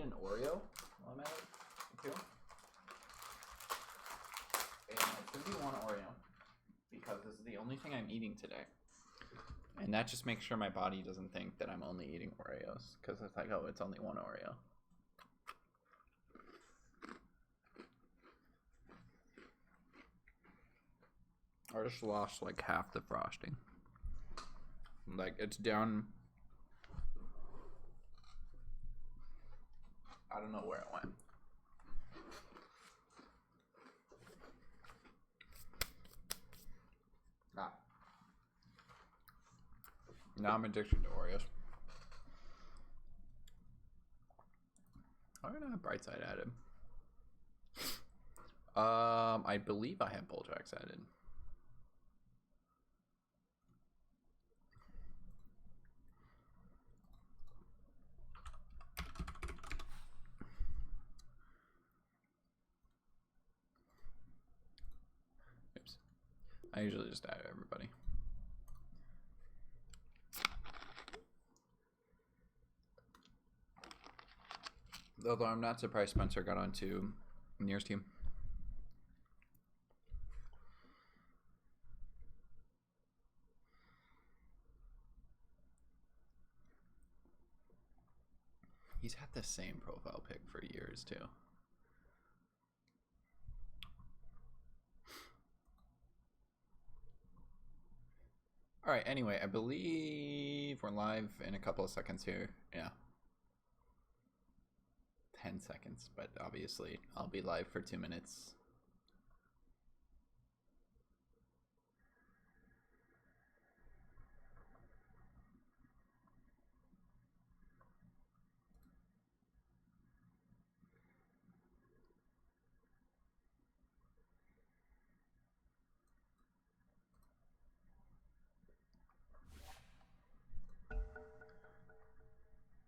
an Oreo while I'm at it, too. And it's going to be one Oreo because this is the only thing I'm eating today. And that just makes sure my body doesn't think that I'm only eating Oreos because it's like, oh, it's only one Oreo. I just lost like half the frosting. Like it's down. I don't know where it went. Ah. Now I'm addicted to Oreos. Why did I have Brightside added? I believe I have Bulljacks added. Oops. I usually just add everybody. Although I'm not surprised Spencer got onto Nier's team. He's had the same profile pic for years too. All right, anyway, I believe we're live in a couple of seconds here. Yeah. 10 seconds, but obviously I'll be live for 2 minutes.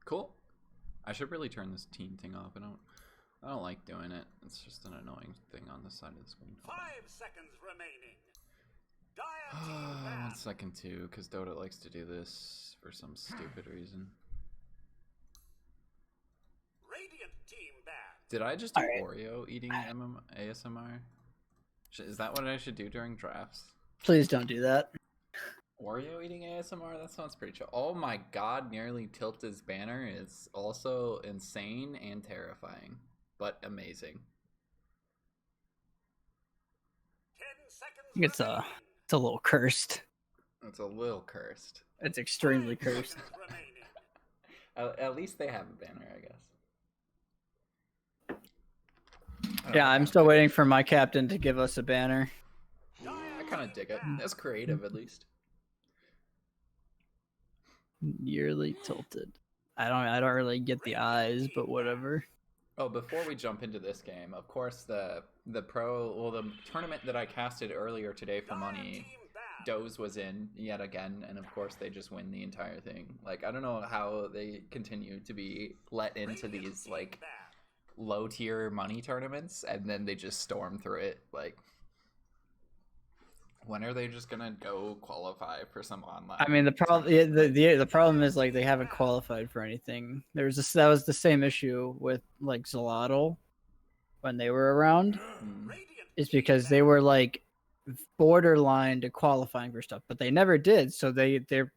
Cool. I should really turn this team thing off. I don't like doing it. It's just an annoying thing on the side of the screen. 5 seconds remaining. Dire team back. 1 second too, because Dota likes to do this for some stupid reason. Radiant team back. Did I just do Oreo eating ASMR? Is that what I should do during drafts? Please don't do that. Oreo eating ASMR? That sounds pretty chill. Oh my god, nearly tilted his banner is also insane and terrifying, but amazing. 10 seconds It's remaining. a little cursed. It's a little cursed. It's extremely 5 cursed. seconds remaining. At least they have a banner, I guess. Yeah, I'm still waiting for my captain to give us a banner. I kind of dig it. That's creative, at least. Yearly tilted. I don't really get the eyes, but whatever. Oh, before we jump into this game, of course the tournament that I casted earlier today for money, Doze was in yet again, and of course they just win the entire thing. Like, I don't know how they continue to be let into these like low tier money tournaments and then they just storm through it. Like, when are they just gonna go qualify for some online? I mean, the problem is like they haven't qualified for anything. That was the same issue with like Zalotl when they were around, is because they were like borderline to qualifying for stuff, but they never did. So they're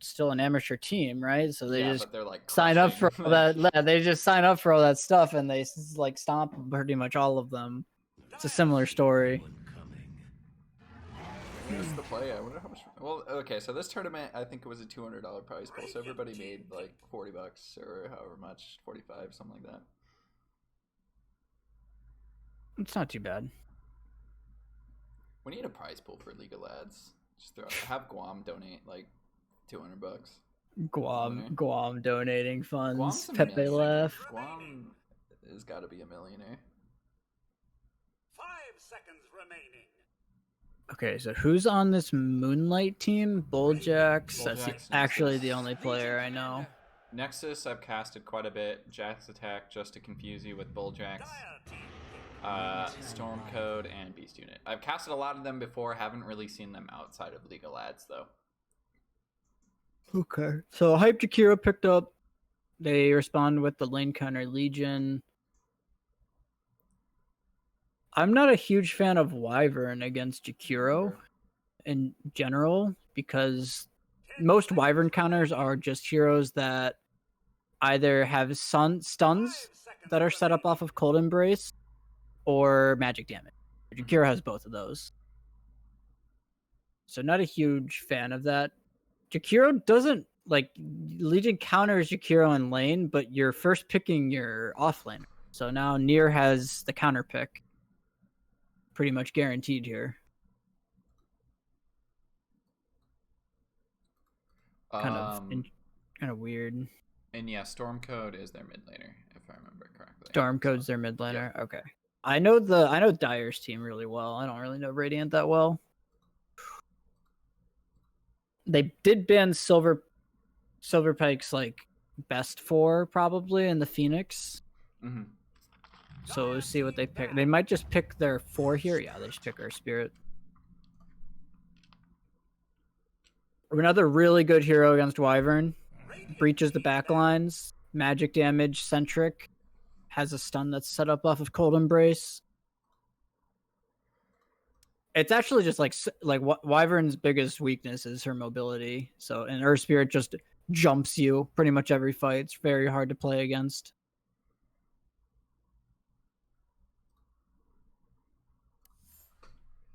still an amateur team, right? So they just they're like sign up for all that. Yeah, they just sign up for all that stuff, and they like stomp pretty much all of them. It's a similar story. Where's the play? I wonder how much. Well, okay, so this tournament, I think it was a $200 prize pool, so everybody made like $40 or however much, 45, something like that. It's not too bad. We need a prize pool for League of Lads. Just have Guam donate like $200. Guam donating funds. Guam's a Pepe millionaire. left. Guam has got to be a millionaire. 5 seconds remaining. Okay, so who's on this Moonlight team? Bulljacks. That's Bulljacks, actually Nexus. the only player I know. Nexus, I've casted quite a bit. Jack's Attack, just to confuse you with Bulljacks. Dire team. Storm Code, and Beast Unit. I've casted a lot of them before, haven't really seen them outside of League of Lads, though. Okay. So Hype Jakira picked up They respond with the lane counter Legion. I'm not a huge fan of Wyvern against Jakiro in general because most Wyvern counters are just heroes that either have stuns that are set up off of Cold Embrace or magic damage. Jakiro has both of those. So not a huge fan of that. Jakiro doesn't like Legion counters Jakiro in lane, but you're first picking your offlaner. So now Nier has the counter pick. Pretty much guaranteed here. Kind of weird. And yeah, Stormcode is their mid laner, if I remember correctly. Stormcode's their mid laner. Yeah. Okay. I know Dire's team really well. I don't really know Radiant that well. They did ban Silverpike's like best 4 probably in the Phoenix. Mm-hmm. So we'll see what they pick. They might just pick their 4 here. Yeah, they just pick our Spirit. Another really good hero against Wyvern. Breaches the backlines. Magic damage centric. Has a stun that's set up off of Cold Embrace. It's actually just like Wyvern's biggest weakness is her mobility. So, and Earth Spirit just jumps you pretty much every fight. It's very hard to play against.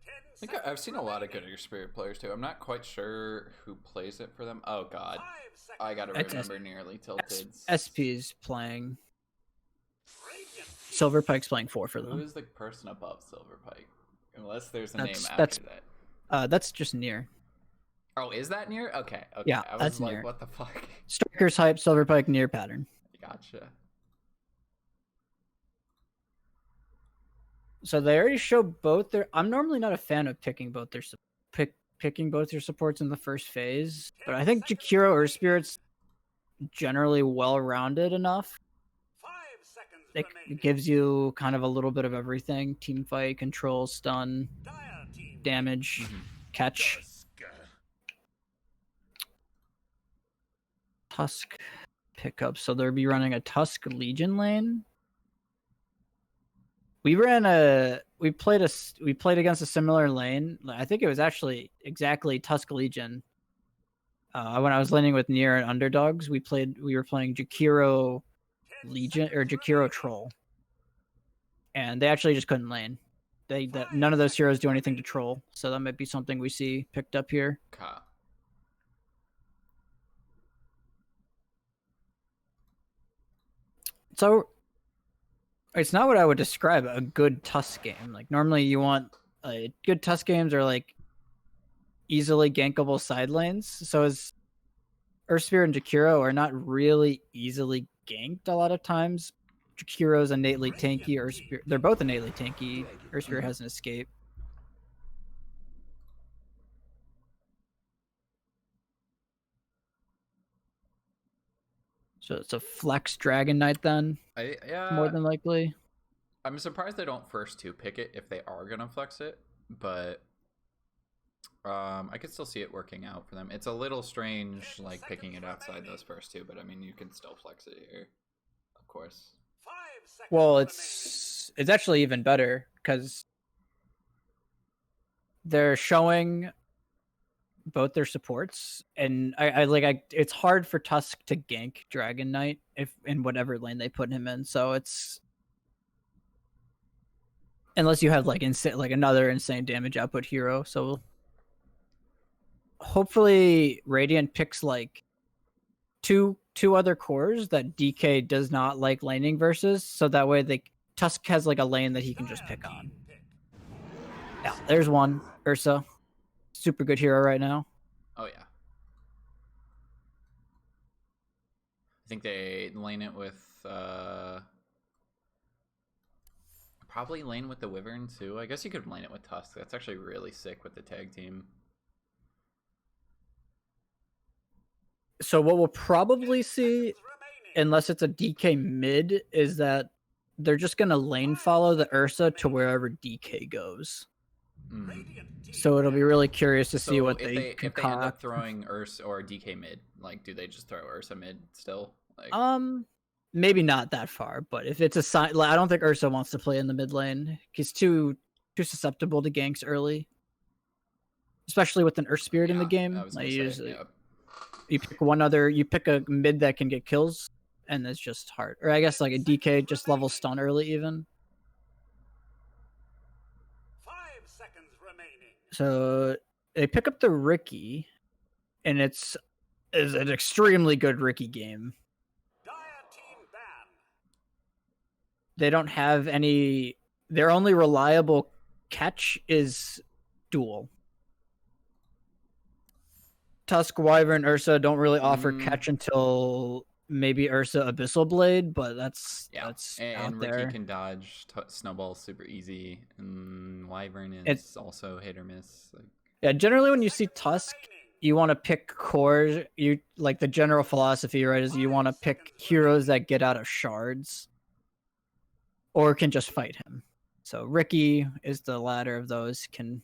I think I've seen a lot of good Earth Spirit players too. I'm not quite sure who plays it for them. Oh god, I gotta remember nearly tilted. SP's playing. Silverpike's playing 4 for them. Who is the person above Silverpike? Unless there's a name after that. That's just Nier. Oh, is that Nier? Okay. Yeah, I was that's like, Nier. what the fuck? Striker's hype, Silverpike, Nier pattern. Gotcha. So they already show both their. I'm normally not a fan of picking both their supports in the first phase, but I think Jakiro or Spirit's generally well-rounded enough. It gives you kind of a little bit of everything: team fight, control, stun, damage, catch. Tusk pickup. So they'll be running a Tusk Legion lane. We played against a similar lane. I think it was actually exactly Tusk Legion. When I was laning with Nier and Underdogs, we were playing Jakiro Legion or Jakiro Troll, and they actually just couldn't lane. None of those heroes do anything to troll, so that might be something we see picked up here. Okay. So it's not what I would describe a good Tusk game. Like normally you want good Tusk games are like easily gankable side lanes. So as Earthsphere and Jakiro are not really easily ganked a lot of times. Jakiro's innately tanky. Earthsphere, they're both innately tanky. Earthsphere has an escape. So it's a flex Dragon Knight then. Yeah. More than likely. I'm surprised they don't first 2 pick it if they are gonna flex it, but I could still see it working out for them. It's a little strange, like picking it outside those first 2, but I mean you can still flex it here, of course. Well, it's actually even better because they're showing both their supports, and it's hard for Tusk to gank Dragon Knight if in whatever lane they put him in. So it's unless you have like another insane damage output hero. So hopefully Radiant picks like two other cores that DK does not like laning versus, so that way Tusk has like a lane that he can just pick on. Yeah, there's one. Ursa. Super good hero right now. Oh yeah. I think they lane it with probably lane with the Wyvern too. I guess you could lane it with Tusk. That's actually really sick with the tag team. So what we'll probably see, unless it's a DK mid, is that they're just gonna lane follow the Ursa to wherever DK goes. So it'll be really curious to see what they concoct. If they end up throwing Ursa or DK mid, like do they just throw Ursa mid still, Like, maybe not that far, but if it's a sign, like, I don't think Ursa wants to play in the mid lane. He's too susceptible to ganks early, especially with an Earth Spirit in the game. I was Like gonna you, say, yeah. you pick a mid that can get kills, and it's just hard. Or I guess like a DK just level stun early even. 5 seconds remaining. So they pick up the Ricky, and it's an extremely good Ricky game. Dire team ban. They don't have any. Their only reliable catch is duel. Tusk, Wyvern, Ursa don't really offer catch until maybe Ursa Abyssal Blade, but that's and out Ricky there. can dodge snowballs super easy, and Wyvern is also hit or miss. Like, yeah, generally when you see Tusk, you want to pick cores. You like the general philosophy, right? Is you want to pick heroes that get out of shards, or can just fight him. So Ricky is the latter of those. Can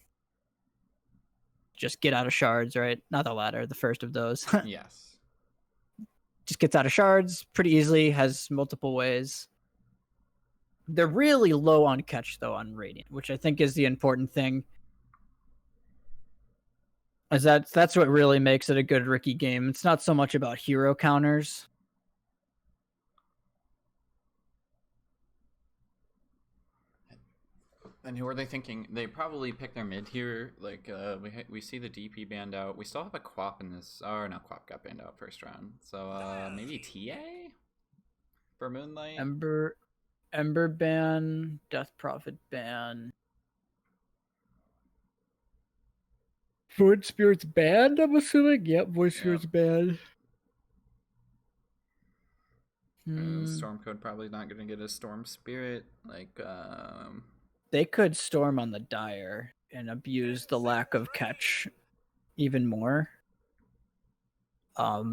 just get out of shards, right? Not the latter, the first of those. yes. Just gets out of shards pretty easily, has multiple ways. They're really low on catch, though, on Radiant, which I think is the important thing. As that's what really makes it a good Ricky game. It's not so much about hero counters. And who are they thinking? They probably pick their mid here. Like, we see the DP banned out. We still have a Quap in this. Or no, Quap got banned out first round. So maybe TA for Moonlight. Ember ban, Death Prophet ban. Void Spirit's banned, I'm assuming. Yep, Void Spirit's banned. Stormcode probably not gonna get a Storm Spirit. Like, they could storm on the Dire and abuse the lack of catch even more.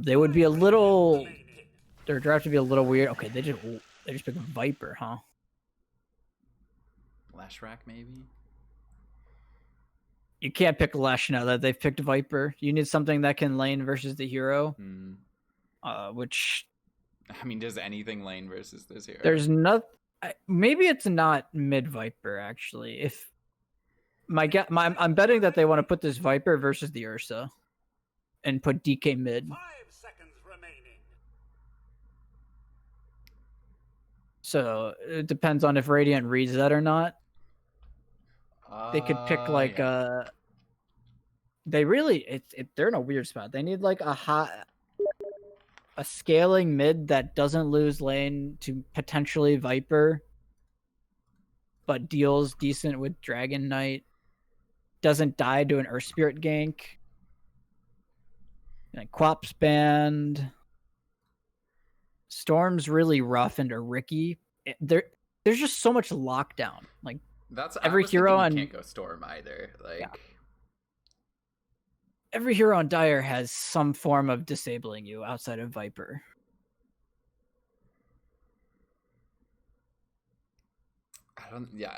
They would be a little. Their draft would be a little weird. Okay, they just picked Viper, huh? Lashrak maybe. You can't pick Lash now that they've picked Viper. You need something that can lane versus the hero. Which, I mean, does anything lane versus this hero? There's not. Maybe it's not mid Viper actually. If I'm betting that they want to put this Viper versus the Ursa, and put DK mid. 5 seconds remaining. So it depends on if Radiant reads that or not. They could pick like They really they're in a weird spot. They need like a scaling mid that doesn't lose lane to potentially Viper, but deals decent with Dragon Knight. Doesn't die to an Earth Spirit gank. And Quap's banned. Storm's really rough into Ricky. There's just so much lockdown. Like that's every hero on can't go Storm either. Like every hero on Dire has some form of disabling you outside of Viper.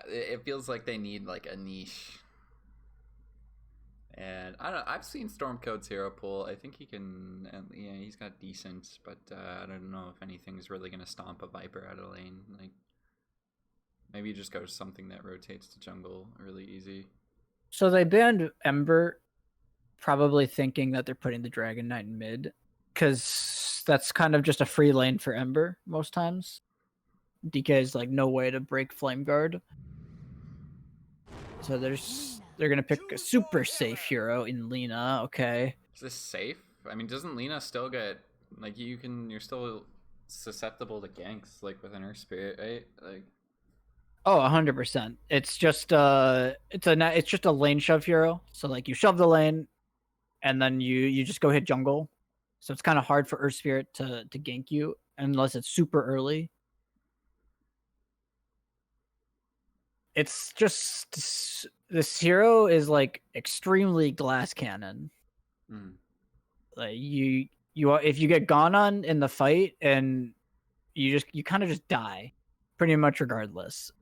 It feels like they need like a niche. And I don't know, I've seen Stormcode's hero pool. I think he can, he's got decent, but I don't know if anything's really going to stomp a Viper out of lane. Like, maybe you just go to something that rotates to jungle really easy. So they banned Ember, probably thinking that they're putting the Dragon Knight in mid, because that's kind of just a free lane for Ember most times. DK is like no way to break Flame Guard. So they're gonna pick a super safe hero in Lina. Okay. Is this safe? I mean, doesn't Lina still get like you're still susceptible to ganks like with an Earth Spirit, right? Like, oh, 100%. It's just it's just a lane shove hero. So like you shove the lane, and then you just go hit jungle. So it's kind of hard for Earth Spirit to gank you unless it's super early. It's just this hero is like extremely glass cannon. Like you if you get gone on in the fight and you kind of just die pretty much regardless.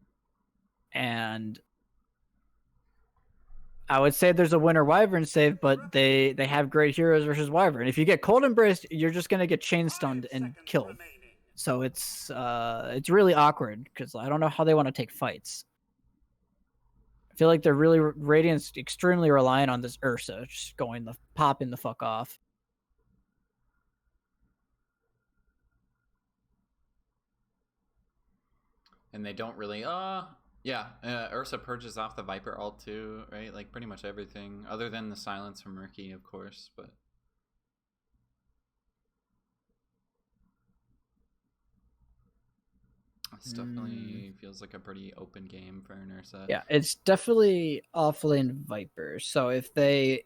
And I would say there's a winner Wyvern save, but they have great heroes versus Wyvern. If you get Cold Embraced, you're just gonna get chain stunned and killed. So it's really awkward because I don't know how they want to take fights. I feel like they're really Radiant's extremely reliant on this Ursa just popping the fuck off. And they don't really yeah, Ursa purges off the Viper ult too, right? Like pretty much everything other than the silence from Ricky, of course, but this definitely feels like a pretty open game for an Ursa. Yeah, it's definitely offlane Viper. So if they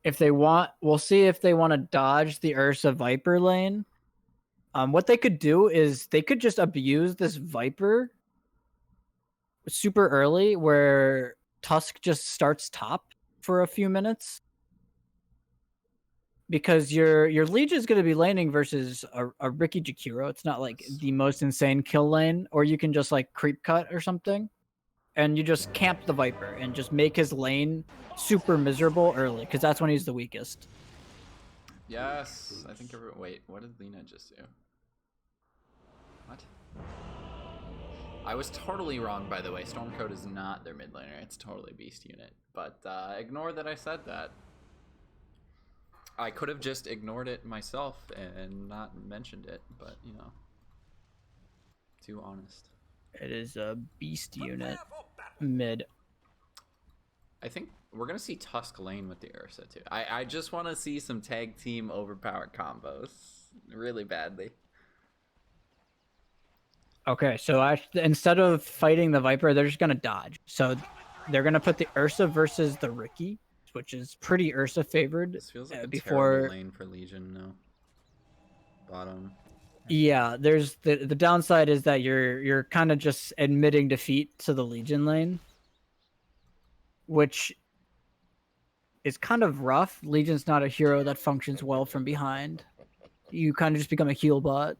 want, we'll see if they want to dodge the Ursa Viper lane. What they could do is they could just abuse this Viper super early where Tusk just starts top for a few minutes. Because your Legion is going to be laning versus a Ricky Jakiro. It's not like the most insane kill lane, or you can just like creep cut or something, and you just camp the Viper and just make his lane super miserable early, because that's when he's the weakest. Yes, I think wait, what did Lena just do? What? I was totally wrong, by the way. Stormcoat is not their mid laner. It's totally Beast Unit. But ignore that I said that. I could have just ignored it myself and not mentioned it, but, you know. Too honest. It is a Beast Unit mid. I think we're going to see Tusk lane with the Ursa, too. I just want to see some tag team overpowered combos. Really badly. Okay, so instead of fighting the Viper, they're just going to dodge. So they're going to put the Ursa versus the Ricky, which is pretty Ursa favored. This feels like a terrible lane for Legion, no? Bottom. Yeah, there's the downside is that you're kind of just admitting defeat to the Legion lane, which is kind of rough. Legion's not a hero that functions well from behind. You kind of just become a heal bot.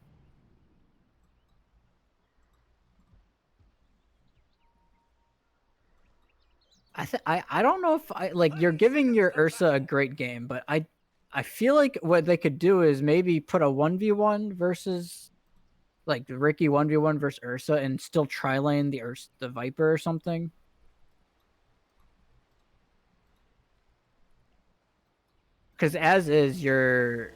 I don't know if you're giving your Ursa a great game, but I feel like what they could do is maybe put a 1v1 versus like the Ricky 1v1 versus Ursa and still tri-lane the Viper or something. Because as is your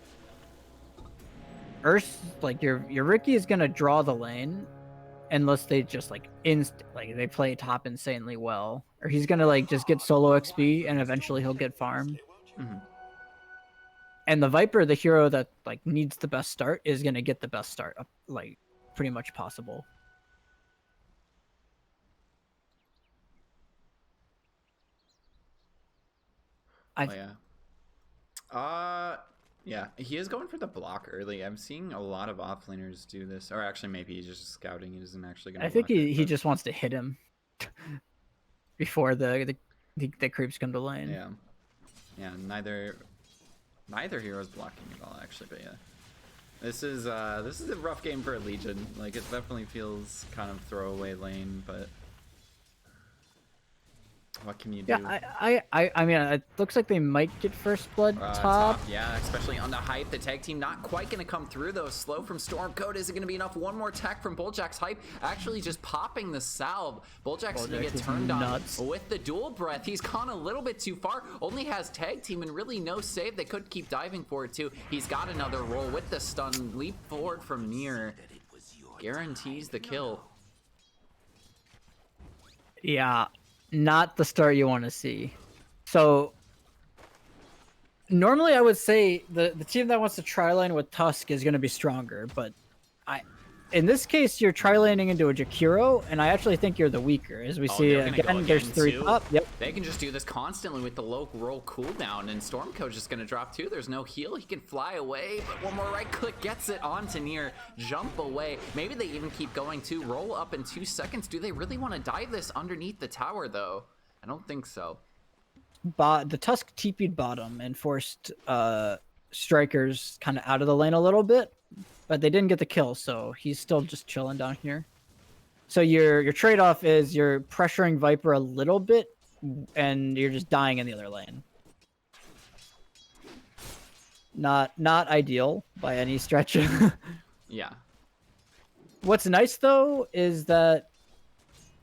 your Ricky is gonna draw the lane unless they just they play top insanely well, or he's gonna just get solo XP and eventually he'll get farm. Mm-hmm. And the Viper, the hero that needs the best start, is gonna get the best start pretty much possible. Yeah, he is going for the block early. I'm seeing a lot of offlaners do this, or actually maybe he's just scouting. He isn't actually going to. I think he just wants to hit him before the creeps come to lane. Yeah. Neither hero is blocking at all, actually. But yeah, this is a rough game for a Legion. Like, it definitely feels kind of throwaway lane, but what can you do? Yeah, I mean, it looks like they might get first blood top. Yeah, especially on the hype. The tag team not quite going to come through, though. Slow from Stormcoat. Is it going to be enough? One more tech from Bulljack's hype. Actually just popping the salve. Bulljack's going to get turned on with the dual breath. He's gone a little bit too far. Only has tag team and really no save. They could keep diving for it, too. He's got another roll with the stun. Leap forward from near. Guarantees the kill. Yeah. Not the start you want to see. So normally I would say the team that wants to tri-lane with Tusk is going to be stronger, but in this case you're tri-laning into a Jakiro, and I actually think you're the weaker. As we see again, there's 3 top. Yep. They can just do this constantly with the low roll cooldown, and Stormcoat's just going to drop too. There's no heal. He can fly away, but one more right click gets it onto near. Jump away. Maybe they even keep going too. Roll up in 2 seconds. Do they really want to dive this underneath the tower, though? I don't think so. The Tusk TP'd bottom and forced strikers kind of out of the lane a little bit, but they didn't get the kill, so he's still just chilling down here. So your trade-off is you're pressuring Viper a little bit and you're just dying in the other lane. Not ideal by any stretch. Yeah. What's nice though is that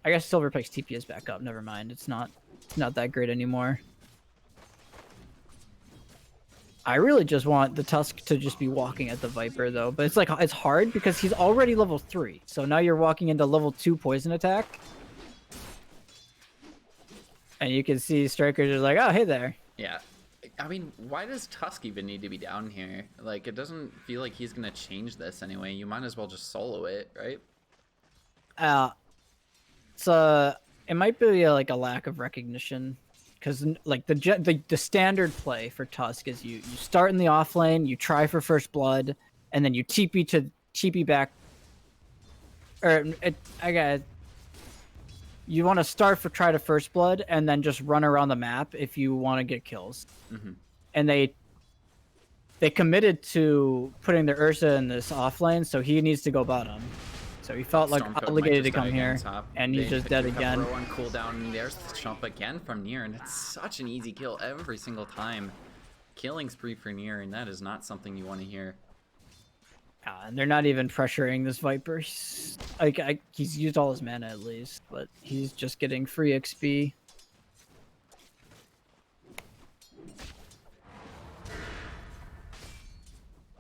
I guess Silverpike's TP is back up. Never mind. It's not that great anymore. I really just want the Tusk to just be walking at the Viper though, but it's like it's hard because he's already level 3. So now you're walking into level 2 poison attack. And you can see Strikers are like, "Oh, hey there." Yeah. I mean, why does Tusk even need to be down here? Like, it doesn't feel like he's gonna change this anyway. You might as well just solo it, right? It might be like a lack of recognition, because like the standard play for Tusk is you start in the off lane, you try for first blood, and then you TP back. You want to start for try to first blood, and then just run around the map if you want to get kills. Mm-hmm. And they committed to putting the Ursa in this off lane, so he needs to go bottom. So he felt like obligated to come here, and he's just dead again. On cooldown, and there's the jump again from Nier, and it's such an easy kill every single time. Killing spree for Nier, and that is not something you want to hear. And they're not even pressuring this Viper. He's used all his mana at least, but he's just getting free XP.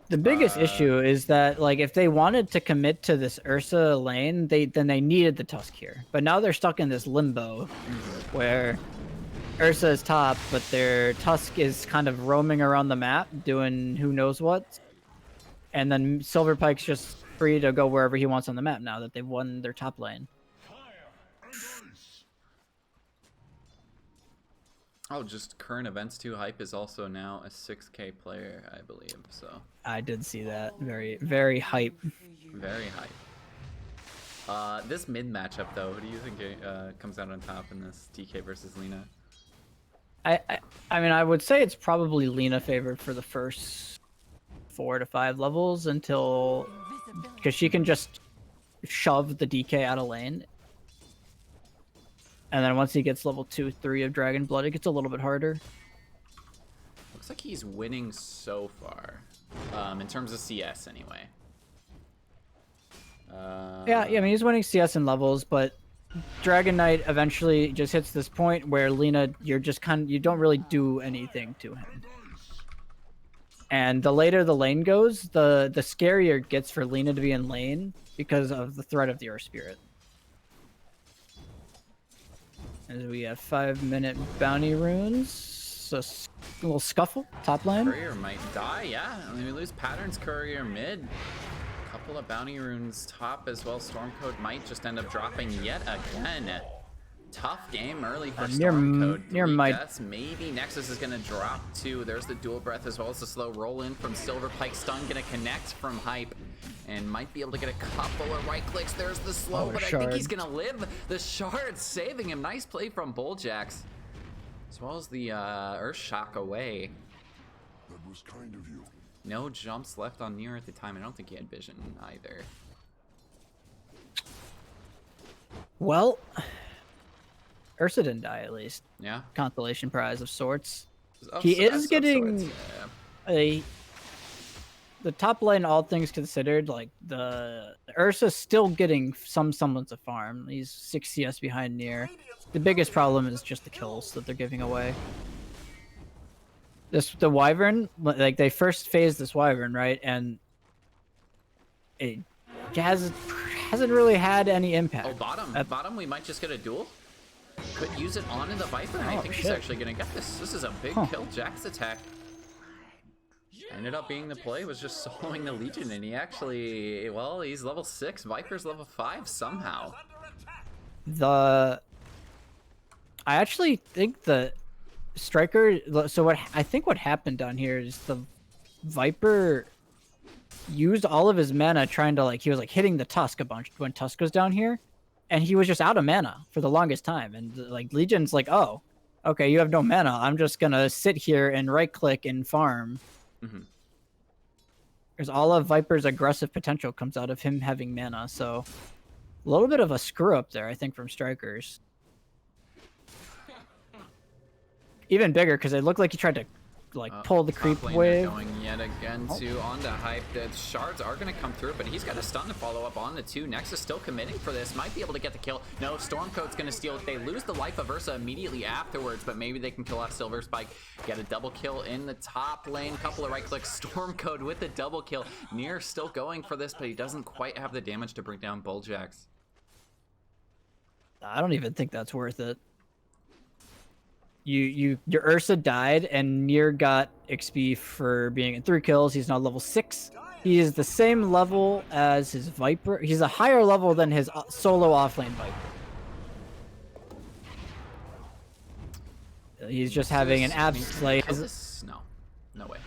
The biggest issue is that, like, if they wanted to commit to this Ursa lane, then they needed the Tusk here. But now they're stuck in this limbo where Ursa is top, but their Tusk is kind of roaming around the map doing who knows what. And then Silverpike's just free to go wherever he wants on the map now that they've won their top lane. Oh, just current events too. Hype is also now a 6K player, I believe. So I did see that. Very, very hype. Very hype. This mid matchup though, who do you think comes out on top in this DK versus Lina? I mean, I would say it's probably Lina favored for the first 4 to 5 levels until, because she can just shove the DK out of lane. And then once he gets level 2, 3 of Dragon Blood, it gets a little bit harder. Looks like he's winning so far, in terms of CS anyway. Yeah, I mean, he's winning CS in levels, but Dragon Knight eventually just hits this point where Lina, you don't really do anything to him. And the later the lane goes, the scarier it gets for Lina to be in lane because of the threat of the Earth Spirit. As we have 5-minute bounty runes, a little scuffle, top lane. Courier might die, yeah. I mean, we lose Patterns, Courier mid. Couple of bounty runes top as well. Stormcode might just end up dropping yet again. Tough game early for Stormcode. Near might. Maybe Nexus is going to drop too. There's the dual breath as well as the slow roll in from Silverpike. Stun going to connect from Hype and might be able to get a couple of right clicks. There's the slow, but I think he's going to live. The shard saving him. Nice play from Bulljax. As well as the Earthshock away. That was kind of you. No jumps left on Nier at the time. I don't think he had vision either. Well, Ursa didn't die at least. Yeah. Consolation prize of sorts. He is getting the top lane, all things considered, like the Ursa's still getting some semblance of farm. He's 6 CS behind Nier. The biggest problem is just the kills that they're giving away. The Wyvern, like they first phased this Wyvern, right? And it hasn't really had any impact. Oh, bottom, we might just get a duel. Could use it on in the Viper, and I think he's actually gonna get this. This is a big kill. Jack's attack ended up being the play, was just soloing the Legion, and he actually, well, he's level 6, Viper's level 5 somehow. I actually think the Striker, so what happened down here is the Viper used all of his mana trying to, like, he was like hitting the Tusk a bunch when Tusk was down here, and he was just out of mana for the longest time. And like Legion's like, oh, okay, you have no mana. I'm just gonna sit here and right click and farm. Because all of Viper's aggressive potential comes out of him having mana. So a little bit of a screw up there, I think, from Strikers. even bigger because it looked like he tried to like pull the creep Top laner wave. going yet again to onto hype. The shards are going to come through, but he's got a stun to follow up on the 2. Nexus still committing for this. Might be able to get the kill. No, Stormcoat's going to steal it. They lose the life of Ursa immediately afterwards, but maybe they can kill off Silver Spike. Get a double kill in the top lane. Couple of right clicks. Stormcoat with the double kill. Nier still going for this, but he doesn't quite have the damage to bring down Bulljax. I don't even think that's worth it. Your Ursa died, and Nier got XP for being in 3 kills. He's now level 6. He is the same level as his Viper. He's a higher level than his solo offlane Viper. He's just having an abs like. No, no way.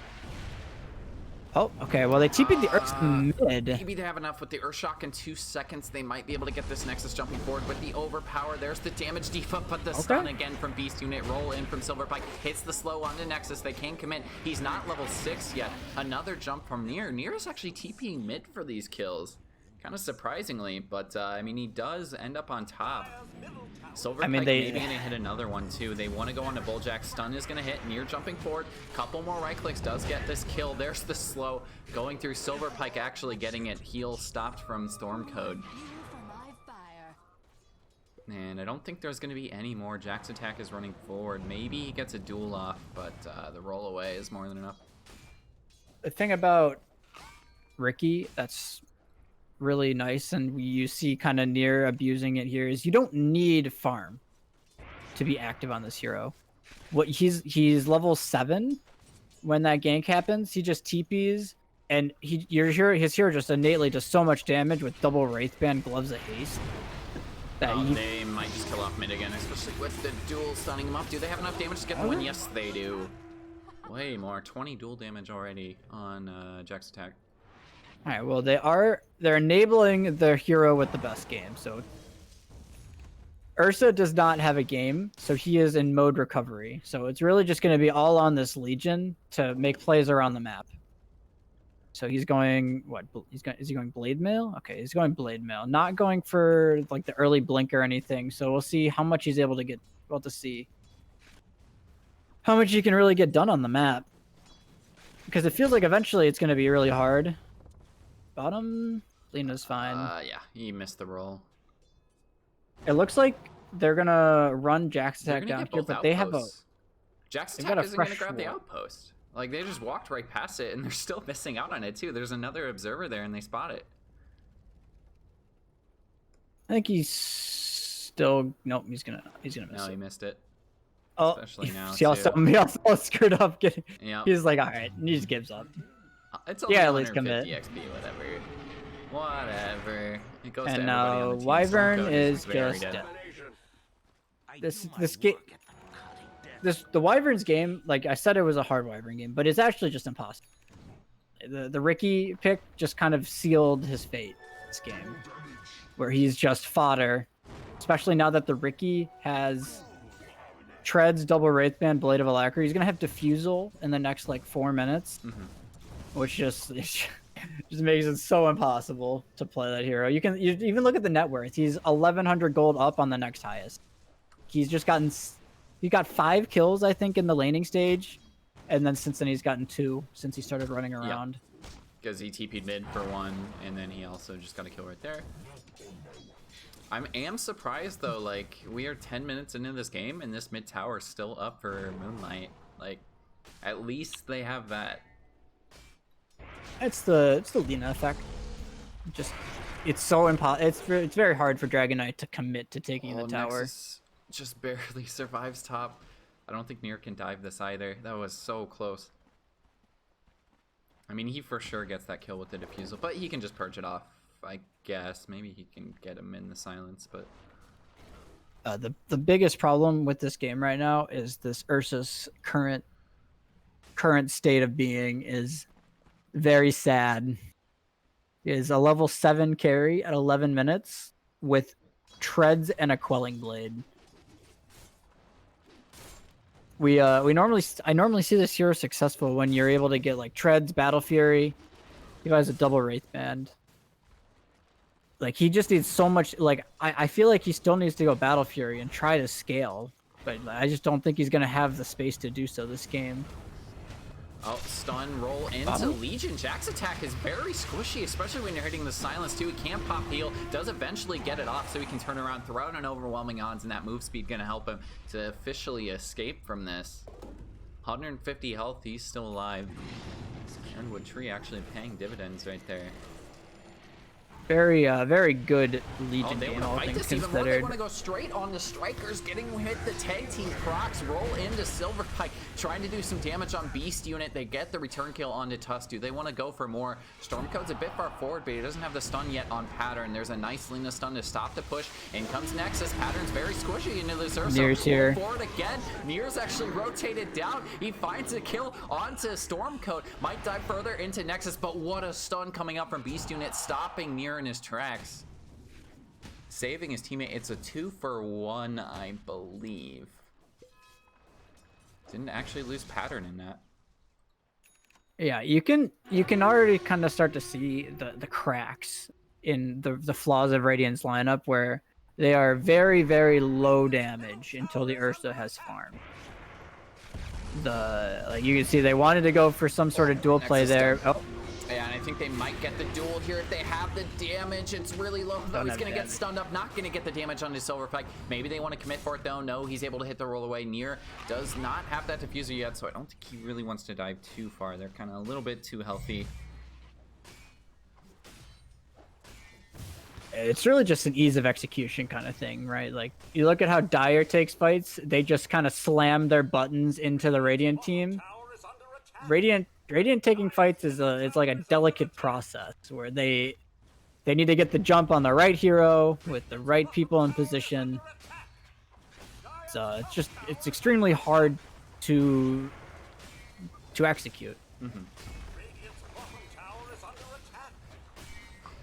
Oh, okay. Well, they TP'd the Ursa mid. Maybe they have enough with the Urshock in 2 seconds. They might be able to get this Nexus jumping forward with the overpower. There's the damage debuff, but the stun again from Beast Unit. Roll in from Silverpike. Hits the slow onto Nexus. They can commit. He's not level 6 yet. Another jump from Nier. Nier is actually TPing mid for these kills. Kind of surprisingly, but I mean, he does end up on top. Silverpike maybe gonna hit another one too. They want to go on to Bulljack. Stun is gonna hit. Nier jumping forward. Couple more right clicks does get this kill. There's the slow going through. Silverpike actually getting it. Heal stopped from Stormcode. And I don't think there's gonna be any more. Jack's attack is running forward. Maybe he gets a duel off, but the roll away is more than enough. The thing about Ricky that's really nice, and you see kind of Nier abusing it here, is you don't need farm to be active on this hero. What he's level 7 when that gank happens. He just TPs, and his hero just innately does so much damage with double Wraithband, Gloves of Haste. They might just kill off mid again, especially with the duel stunning him up. Do they have enough damage to get the win? Yes, they do. Way more. 20 duel damage already on Jack's attack. All right, well, they're enabling their hero with the best game. So Ursa does not have a game, so he is in mode recovery. So it's really just going to be all on this Legion to make plays around the map. So he's going is he going Blade Mail? Okay, he's going Blade Mail, not going for like the early blink or anything. So we'll see how much he's able to get. We'll to see how much he can really get done on the map, because it feels like eventually it's going to be really hard. Bottom, Lena's fine. Yeah, he missed the roll. It looks like they're gonna run Jack's attack down here, but they have a. Jack's attack isn't gonna grab the outpost. Like, they just walked right past it, and they're still missing out on it too. There's another observer there, and they spot it. I think he's still. Nope, he's gonna miss it. No, he missed it. Oh, especially now. See, he also screwed up. Yeah. He's like, all right, he just gives up. It's only at least commit. XP, whatever. It goes and to now the Wyvern is very just dead. This game. The Wyvern's game, like I said, it was a hard Wyvern game, but it's actually just impossible. The Ricky pick just kind of sealed his fate this game, where he's just fodder, especially now that the Ricky has Treads, Double Wraithband, Blade of Alacrity. He's gonna have Diffusal in the next like 4 minutes, which just makes it so impossible to play that hero. You even look at the net worth. He's 1,100 gold up on the next highest. He's just gotten. He got 5 kills, I think, in the laning stage, and then since then he's gotten 2 since he started running around. Because he TP'd mid for 1, and then he also just got a kill right there. I am surprised though. Like, we are 10 minutes into this game, and this mid tower is still up for Moonlight. Like, at least they have that. It's the Lina effect. It's so impossible. It's very hard for Dragon Knight to commit to taking the tower. Nexus just barely survives top. I don't think Nier can dive this either. That was so close. I mean, he for sure gets that kill with the Diffusal, but he can just purge it off, I guess. Maybe he can get him in the silence, but the biggest problem with this game right now is this Ursa's current state of being is very sad. It is a level 7 carry at 11 minutes with Treads and a Quelling Blade. I normally see this hero successful when you're able to get like Treads, Battle Fury. He has a double Wraithband. Like, he just needs so much. Like, I feel like he still needs to go Battle Fury and try to scale but I just don't think he's gonna have the space to do so this game. Oh, stun roll into Legion. Jack's attack is very squishy, especially when you're hitting the silence too. He can't pop heal, does eventually get it off so he can turn around, throw out an overwhelming odds, and that move speed gonna help him to officially escape from this. 150 health, he's still alive. Ironwood Tree actually paying dividends right there. Very good Legion they game, want all to fight things this even more. They considered. want to go straight on the strikers, getting hit the tag team procs, roll into Silverpike, trying to do some damage on Beast Unit. They get the return kill onto Tustu. They want to go for more. Stormcode's a bit far forward, but he doesn't have the stun yet on Pattern. There's a nice Lena stun to stop the push. In comes Nexus. Pattern's very squishy into the Zerso. Near's here. Forward again. Near's actually rotated down. He finds a kill onto Stormcode. Might dive further into Nexus, but what a stun coming up from Beast Unit, stopping Near in his tracks. Saving his teammate. It's a 2-for-1, I believe. Didn't actually lose Pattern in that. Yeah, you can already kind of start to see the cracks in the flaws of Radiant's lineup, where they are very low damage until the Ursa has farm. Like you can see they wanted to go for some sort of dual play there. Oh. Yeah, and I think they might get the duel here if they have the damage. It's really low, though. He's going to get stunned up, not going to get the damage on his Silverpike. Maybe they want to commit for it, though. No, he's able to hit the roll away. Near does not have that diffuser yet, so I don't think he really wants to dive too far. They're kind of a little bit too healthy. It's really just an ease of execution kind of thing, right? Like, you look at how Dire takes fights, they just kind of slam their buttons into the Radiant team. Radiant taking fights is it's like a delicate process where they need to get the jump on the right hero with the right people in position. So it's extremely hard to execute. Mm-hmm.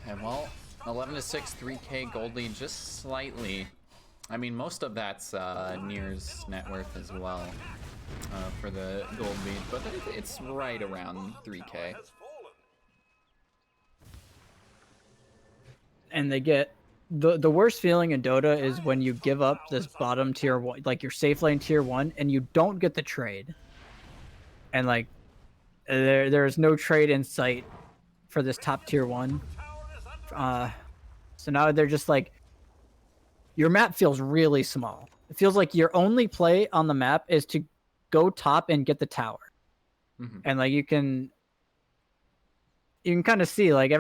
And well, 11-6, 3K gold lead, just slightly. I mean, most of that's Near's net worth as well. For the gold lead, but it's right around 3K. And they get the worst feeling in Dota is when you give up this bottom tier one, like your safe lane tier 1, and you don't get the trade. And like there's no trade in sight for this top tier 1. So now they're just like, your map feels really small. It feels like your only play on the map is to go top and get the tower. Mm-hmm. And like you can kind of see like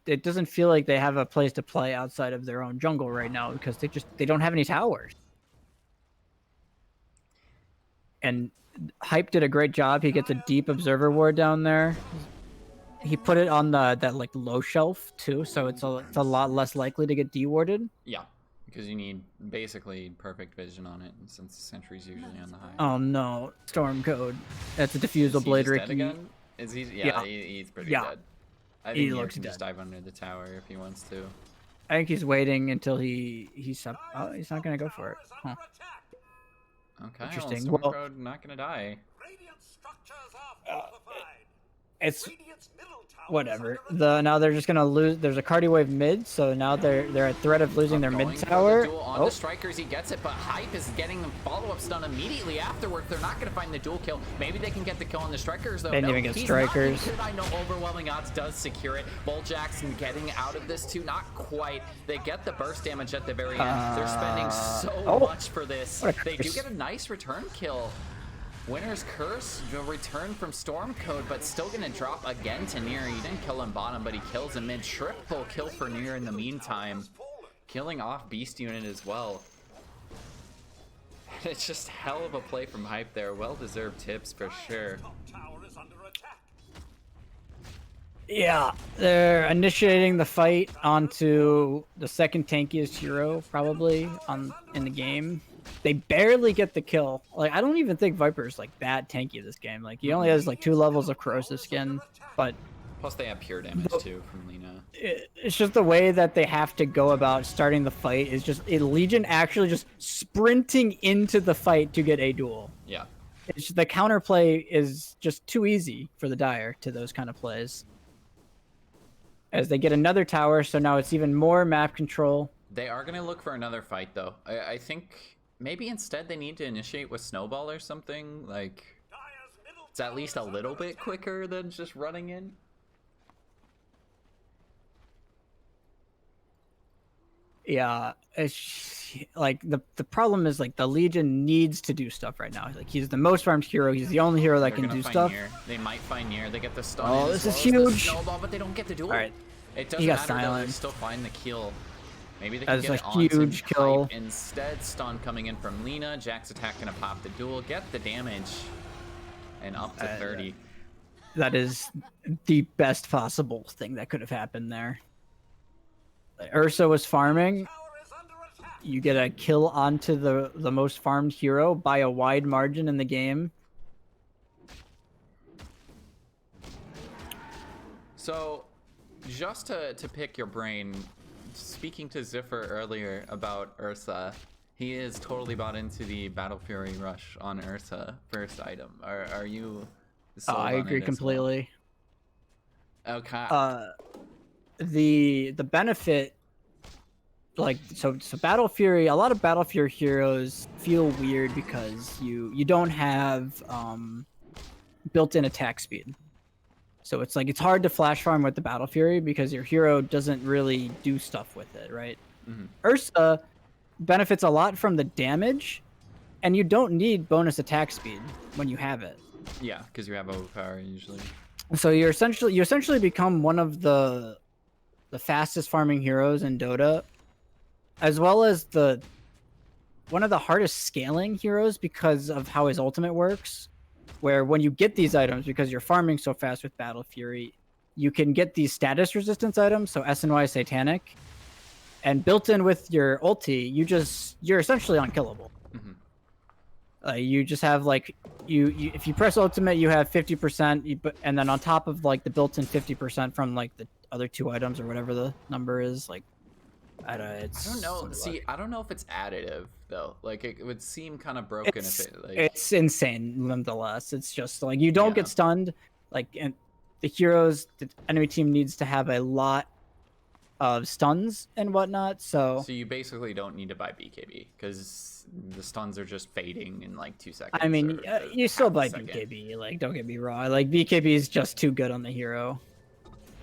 it doesn't feel like they have a place to play outside of their own jungle right now, because they don't have any towers. And Hype did a great job. He gets a deep observer ward down there. He put it on that like low shelf too, so it's a lot less likely to get dewarded. Yeah. Because you need basically perfect vision on it, since the sentry's usually on the high. Oh no, Storm Code. That's a diffusal blade, Ricky. Again? Is he? Yeah, he's pretty dead. I think he looks can just dive under the tower if he wants to. I think he's waiting until he's not gonna go for it. Huh. Okay, interesting. Well, Storm Code not gonna die. It's whatever. Now they're just gonna lose. There's a Cardi wave mid, so now they're at threat of losing their mid tower. On the strikers, he gets it, but Hype is getting the follow-up stun immediately afterwards. They're not gonna find the dual kill. Maybe they can get the kill on the strikers though. They didn't even get strikers. I know overwhelming odds does secure it. Bull Jackson getting out of this too, not quite. They get the burst damage at the very end. They're spending so much for this. They do get a nice return kill. Winner's Curse, the return from Stormcode, but still gonna drop again to Near. He didn't kill him bottom, but he kills him mid. Triple kill for Near in the meantime. Killing off Beast Unit as well. It's just hell of a play from Hype there. Well-deserved tips for sure. Yeah, they're initiating the fight onto the second tankiest hero probably in the game. They barely get the kill. Like, I don't even think Viper's like that tanky this game. Like, he only has like 2 levels of corrosive skin, but plus they have pure damage too from Lena. It's just the way that they have to go about starting the fight is just Legion actually just sprinting into the fight to get a duel. Yeah. It's just, the counterplay is just too easy for the Dire to those kind of plays. As they get another tower, so now it's even more map control. They are going to look for another fight though. I think Maybe instead they need to initiate with Snowball or something. Like, it's at least a little bit quicker than just running in. Yeah, it's like the problem is like the Legion needs to do stuff right now. Like he's the most farmed hero. He's the only hero that can do stuff. Near. They might find near. They get the stun. Oh, in this as is well as huge. the Snowball, but they don't get the duel. All right, it doesn't he got matter. Though, they silenced. still find the kill. Maybe they That can is get a it onto huge kill. Hype instead. Stun coming in from Lena. Jack's attack gonna pop the duel. Get the damage. And up to 30. That is the best possible thing that could have happened there. Ursa was farming. You get a kill onto the most farmed hero by a wide margin in the game. So, just to pick your brain, speaking to Ziffer earlier about Ursa, he is totally bought into the Battle Fury rush on Ursa first item. Are you? Oh, I agree completely. Well? Okay. The benefit, like so Battle Fury, a lot of Battle Fury heroes feel weird because you don't have built-in attack speed. So it's like it's hard to flash farm with the Battle Fury because your hero doesn't really do stuff with it, right? Mm-hmm. Ursa benefits a lot from the damage, and you don't need bonus attack speed when you have it. Yeah, because you have overpower usually. So you essentially become one of the fastest farming heroes in Dota, as well as one of the hardest scaling heroes because of how his ultimate works. Where when you get these items, because you're farming so fast with Battle Fury, you can get these status resistance items, so SNY Satanic, and built in with your ulti, you're essentially unkillable. Mm-hmm. You just have like you if you press ultimate, you have 50%, and then on top of like the built-in 50% from like the other 2 items or whatever the number is, like I don't know. See, I don't know if it's additive though. Like it would seem kind of broken if it like. It's insane nonetheless. It's just like you don't get stunned. Like, and the enemy team needs to have a lot of stuns and whatnot. So you basically don't need to buy BKB because the stuns are just fading in like 2 seconds. I mean, you still buy BKB. Like, don't get me wrong. Like BKB is just too good on the hero.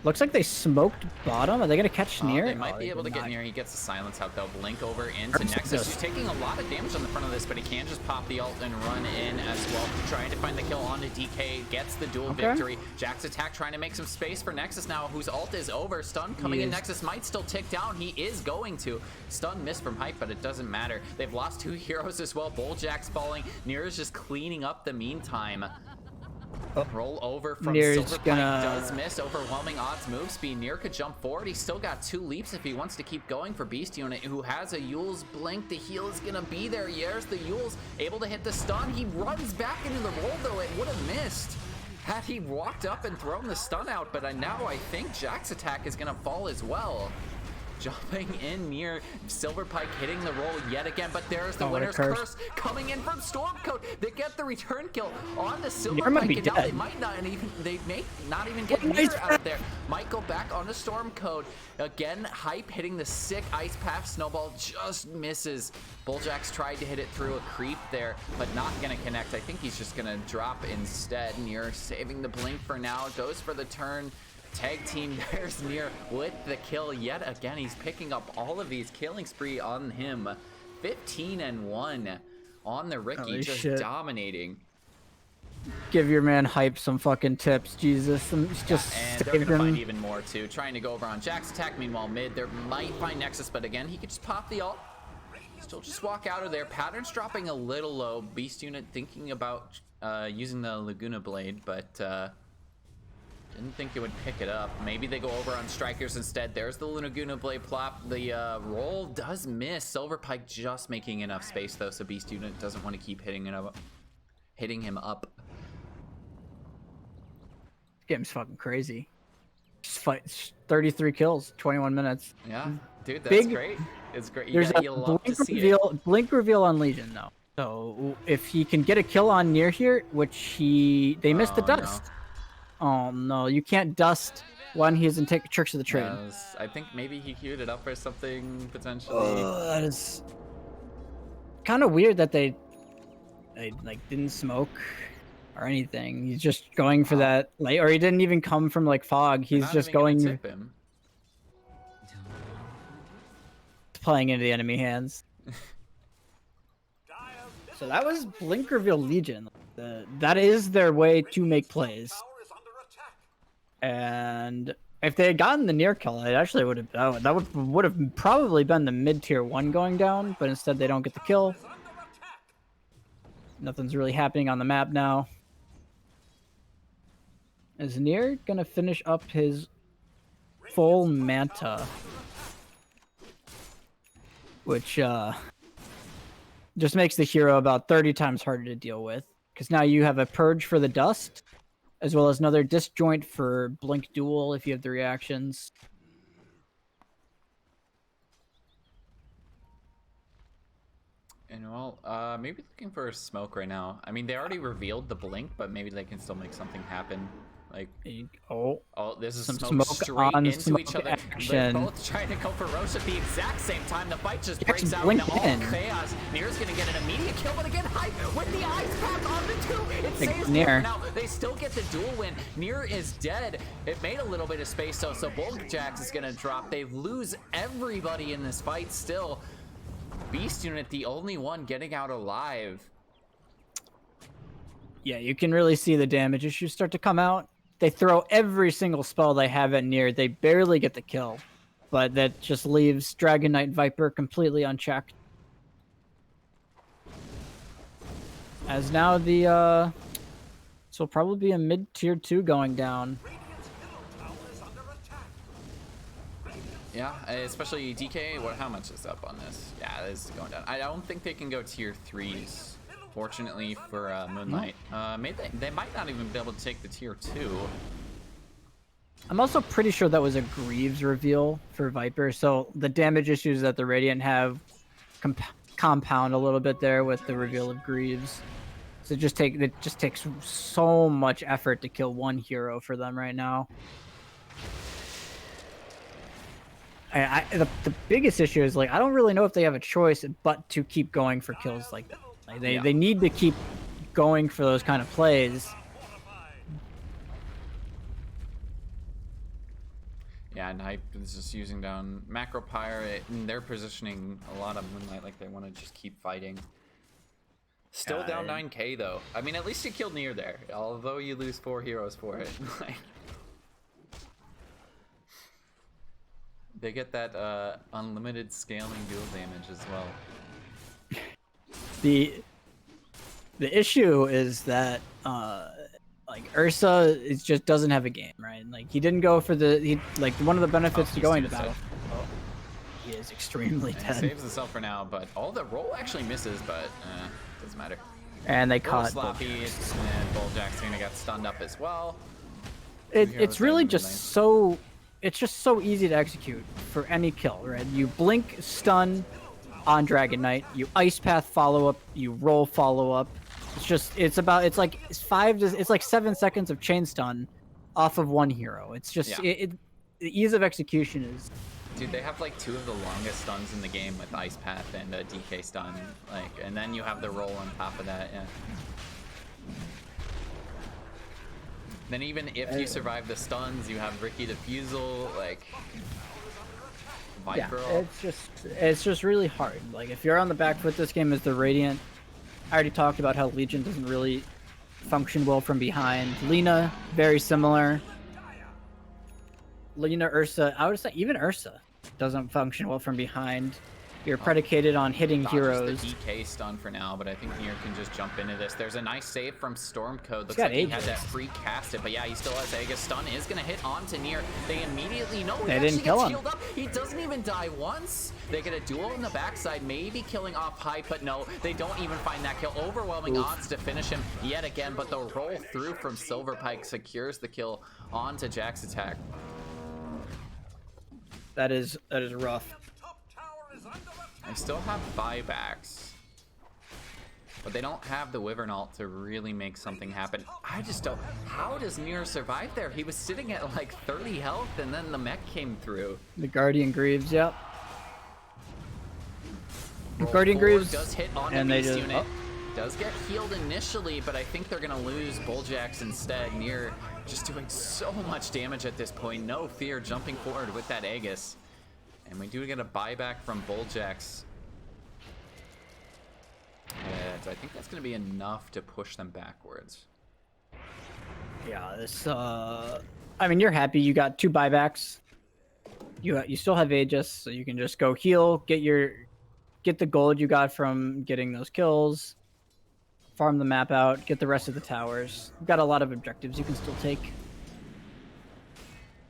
Looks like they smoked bottom. Are they going to catch near? They might be able to get near. He gets the silence out. They'll blink over into Nexus. He's taking a lot of damage on the front of this, but he can just pop the ult and run in as well. Trying to find the kill onto DK. Gets the duel victory. Jack's attack trying to make some space for Nexus now, whose ult is over. Stun coming in. Nexus might still tick down. He is going to. Stun missed from Hype, but it doesn't matter. They've lost 2 heroes as well. Jack's falling. Near is just cleaning up the meantime. Roll over from Silverpike does miss. Overwhelming odds move speed. Near could jump forward. He's still got 2 leaps if he wants to keep going for Beast Unit, who has a Yule's blink. The heal is gonna be there. Here's the Yule's able to hit the stun. He runs back into the roll though. It would have missed had he walked up and thrown the stun out, but now I think Jack's attack is gonna fall as well. Jumping in near Silverpike, hitting the roll yet again, but there's the winner's curse coming in from Stormcoat. They get the return kill on the Silverpike, and now they might not even get near out of there. Might go back on the Stormcoat again. Hype hitting the sick ice path. Snowball just misses. Bulljack's tried to hit it through a creep there, but not gonna connect. I think he's just gonna drop instead. Near saving the blink for now. Goes for the turn. Tag team, there's Near with the kill yet again. He's picking up all of these, killing spree on him. 15-1 on the Ricky. Holy just shit. Dominating. Give your man Hype some fucking tips, Jesus. And they're gonna find even more too. Trying to go over on Jack's attack. Meanwhile, mid, they might find Nexus, but again, he could just pop the ult. Still just walk out of there. Patterns dropping a little low. Beast Unit thinking about using the Laguna Blade, but didn't think it would pick it up. Maybe they go over on Strikers instead. There's the Laguna Blade plop. The roll does miss. Silverpike just making enough space though, so Beast Unit doesn't want to keep hitting him up. This game's fucking crazy. Just fight 33 kills, 21 minutes. Yeah, dude, that's great. It's great. There's a blink reveal on Legion though. So if he can get a kill on Near here, which they missed the dust. No. Oh no, you can't dust when he isn't taking tricks of the trade. I think maybe he queued it up or something potentially. That is. kind of weird that they like didn't smoke or anything. He's just going for that, like, or he didn't even come from like fog. They're He's not just even gonna going tip him. playing into the enemy hands. So that was Blink Reveal Legion. That is their way to make plays. And if they had gotten the near kill, it actually would have that would have probably been the mid tier 1 going down, but instead they don't get the kill. Nothing's really happening on the map now. Is Nier gonna finish up his full Manta? Which just makes the hero about 30 times harder to deal with. Because now you have a Purge for the Dust, as well as another Disjoint for Blink Duel if you have the reactions. And well, maybe looking for a smoke right now. I mean, they already revealed the blink, but maybe they can still make something happen. Like, oh, this is some smoke straight on into smoke each other. action. They're both trying to go for Roche at the exact same time. The fight just breaks out blink into all in. chaos. Nier's gonna get an immediate kill, but again, Hype with the ice pack on the 2. It saves Nier. Nier. Now, they still get the duel win. Nier is dead. It made a little bit of space, so Bulkjax is gonna drop. They lose everybody in this fight still. Beast Unit, the only one getting out alive. Yeah, you can really see the damage issues start to come out. They throw every single spell they have at Nier. They barely get the kill, but that just leaves Dragon Knight Viper completely unchecked. As now the this will probably be a mid tier 2 going down. Yeah, especially DK. How much is up on this? Yeah, this is going down. I don't think they can go tier 3s. Fortunately for Moonlight, they might not even be able to take the tier 2. I'm also pretty sure that was a Greaves reveal for Viper, so the damage issues that the Radiant have compound a little bit there with the reveal of Greaves. So it just takes so much effort to kill one hero for them right now. The biggest issue is, like, I don't really know if they have a choice but to keep going for kills like that. Like, they need to keep going for those kind of plays. Yeah, and Hype is just using down Macro Pyre, and they're positioning a lot of Moonlight like they want to just keep fighting. Still down 9k though. I mean, at least you killed Nier there, although you lose 4 heroes for it. They get that unlimited scaling dual damage as well. The issue is that like Ursa just doesn't have a game, right? Like, he didn't go for like one of the benefits to going to battle. Oh, he is extremely dead. He saves himself for now, but the roll actually misses, but doesn't matter. And they Roll caught sloppy, and Bulkjack's gonna get stunned up as well. It's really just so easy to execute for any kill, right? You blink, stun on Dragon Knight, you ice path follow up, you roll follow up. It's like 7 seconds of chain stun off of one hero. It's just the ease of execution is. Dude, they have like 2 of the longest stuns in the game with ice path and a DK stun, like, and then you have the roll on top of that. Yeah. Then even if you survive the stuns, you have Ricky Defusal, like Viper. Yeah, it's just really hard. Like, if you're on the back foot this game as the Radiant, I already talked about how Legion doesn't really function well from behind. Lina, very similar. Lina, Ursa, I would say even Ursa doesn't function well from behind. You're predicated on hitting heroes. The DK stun for now, but I think Nier can just jump into this. There's a nice save from Stormcode. Looks like he had that free cast it, but yeah, he still has Aegis. Stun is gonna hit onto Nier. They immediately know he actually gets healed up. He doesn't even die once. They get a duel on the backside, maybe killing off Hype, but no, they don't even find that kill. Overwhelming odds to finish him yet again, but the roll through from Silverpike secures the kill onto Jack's attack. That is rough. They still have buybacks, but they don't have the Wyvern ult to really make something happen. I just don't. How does Nier survive there? He was sitting at like 30 health, and then the mech came through. The Guardian Greaves, yep. Guardian Greaves, does hit on and the they beast just unit. Does get healed initially, but I think they're gonna lose Bulljax instead. Nier just doing so much damage at this point. No fear jumping forward with that Aegis. And we do get a buyback from Bulljax. And I think that's gonna be enough to push them backwards. Yeah, this I mean, you're happy you got 2 buybacks. You still have Aegis, so you can just go heal, get the gold you got from getting those kills, farm the map out, get the rest of the towers. You've got a lot of objectives you can still take.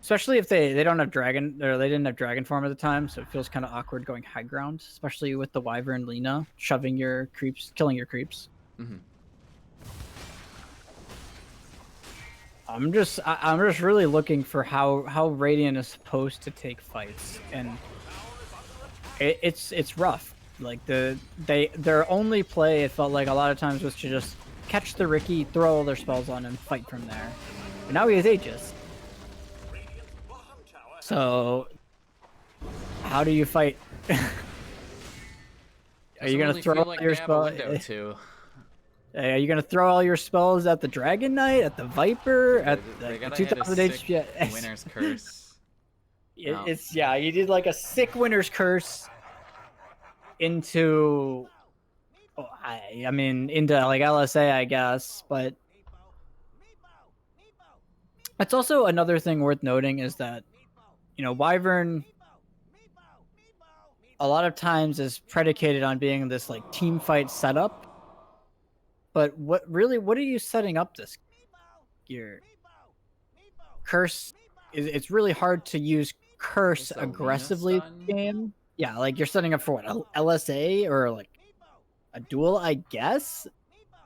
Especially if they don't have dragon, or they didn't have dragon farm at the time, so it feels kind of awkward going high ground, especially with the Wyvern Lina shoving your creeps, killing your creeps. Mm-hmm. I'm just really looking for how Radiant is supposed to take fights, and it's rough. Like their only play, it felt like a lot of times, was to just catch the Riki, throw all their spells on him, fight from there. But now he has Aegis. So how do you fight? Are you gonna throw all your spells? Are you gonna throw all your spells at the Dragon Knight, at the Viper, at the 2000 HP? Winner's Curse. It's yeah, you did like a sick Winner's Curse into, I mean into like LSA, I guess, but it's also another thing worth noting is that, you know, Wyvern a lot of times is predicated on being this like team fight setup. But what are you setting up this year? Curse, it's really hard to use Curse aggressively in the game. Yeah, like you're setting up for what, LSA or like a duel, I guess?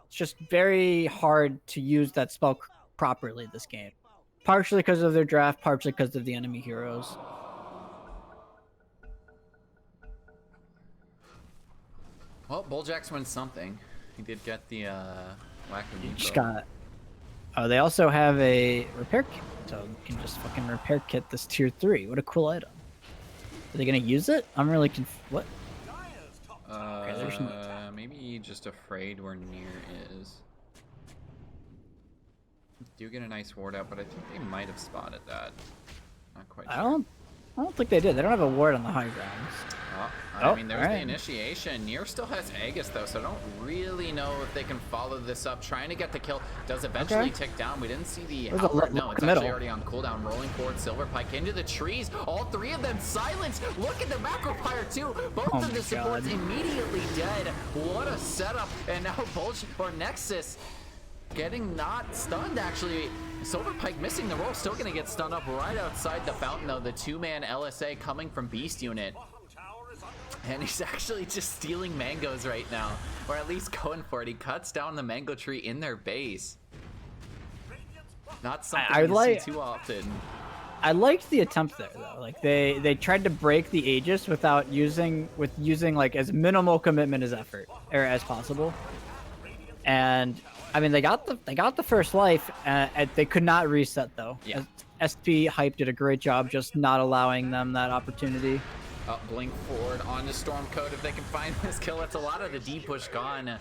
It's just very hard to use that spell properly this game. Partially because of their draft, partially because of the enemy heroes. Well, Bulljax wins something. He did get the whack of Just got. Oh, they also have a repair kit, so you can just fucking repair kit this tier 3. What a cool item. Are they gonna use it? I'm really what? Maybe just afraid where Nier is. Do get a nice ward out, but I think they might have spotted that. Not quite sure. I don't think they did. They don't have a ward on the high grounds. I mean, there's the initiation. Nier still has Aegis, though, so I don't really know if they can follow this up. Trying to get the kill. Does eventually tick down. We didn't see the Halberd. No, it's actually already on cooldown. Rolling forward, Silverpike into the trees. All 3 of them silenced. Look at the macro fire, too. Both of the supports immediately dead. What a setup. And now Nexus getting not stunned, actually. Silverpike missing the roll, still gonna get stunned up right outside the fountain, though. The 2-man LSA coming from Beast Unit. And he's actually just stealing mangoes right now, or at least going for it. He cuts down the mango tree in their base. Not something you see too often. I liked the attempt there, though. Like they tried to break the Aegis without using like as minimal commitment as effort or as possible. And I mean, they got the first life. They could not reset though. Yeah. SP Hype did a great job just not allowing them that opportunity. Blink forward onto Stormcoat if they can find this kill. That's a lot of the D push gone.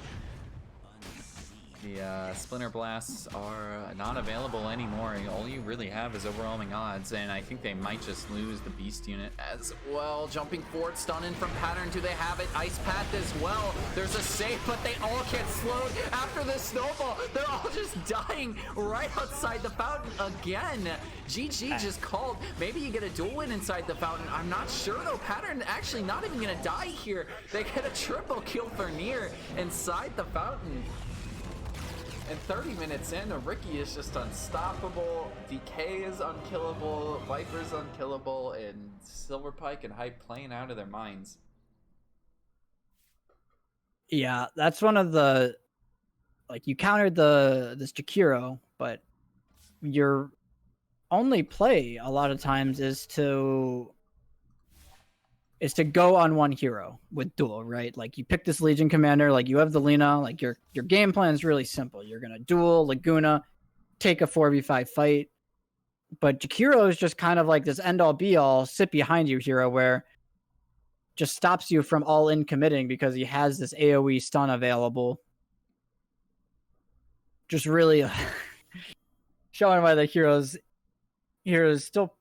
The Splinter Blasts are not available anymore. All you really have is overwhelming odds, and I think they might just lose the Beast Unit as well. Jumping forward, stunning from Pattern. Do they have it? Ice Path as well. There's a save, but they all get slowed after the snowball. They're all just dying right outside the fountain again. GG just called. Maybe you get a dual win inside the fountain. I'm not sure, though. Pattern actually not even going to die here. They get a triple kill for Nier inside the fountain. And 30 minutes in, Riki is just unstoppable, Decay is unkillable, Viper's unkillable, and Silverpike and Hype playing out of their minds. Yeah, that's one of the, like, you countered this Jakiro, but your only play a lot of times is to go on one hero with duel, right? Like you pick this Legion commander, like you have the Lina, like your game plan is really simple. You're gonna duel Laguna, take a 4v5 fight. But Jakiro is just kind of like this end all be all sit behind you hero where just stops you from all in committing because he has this AoE stun available. Just really showing why the hero is still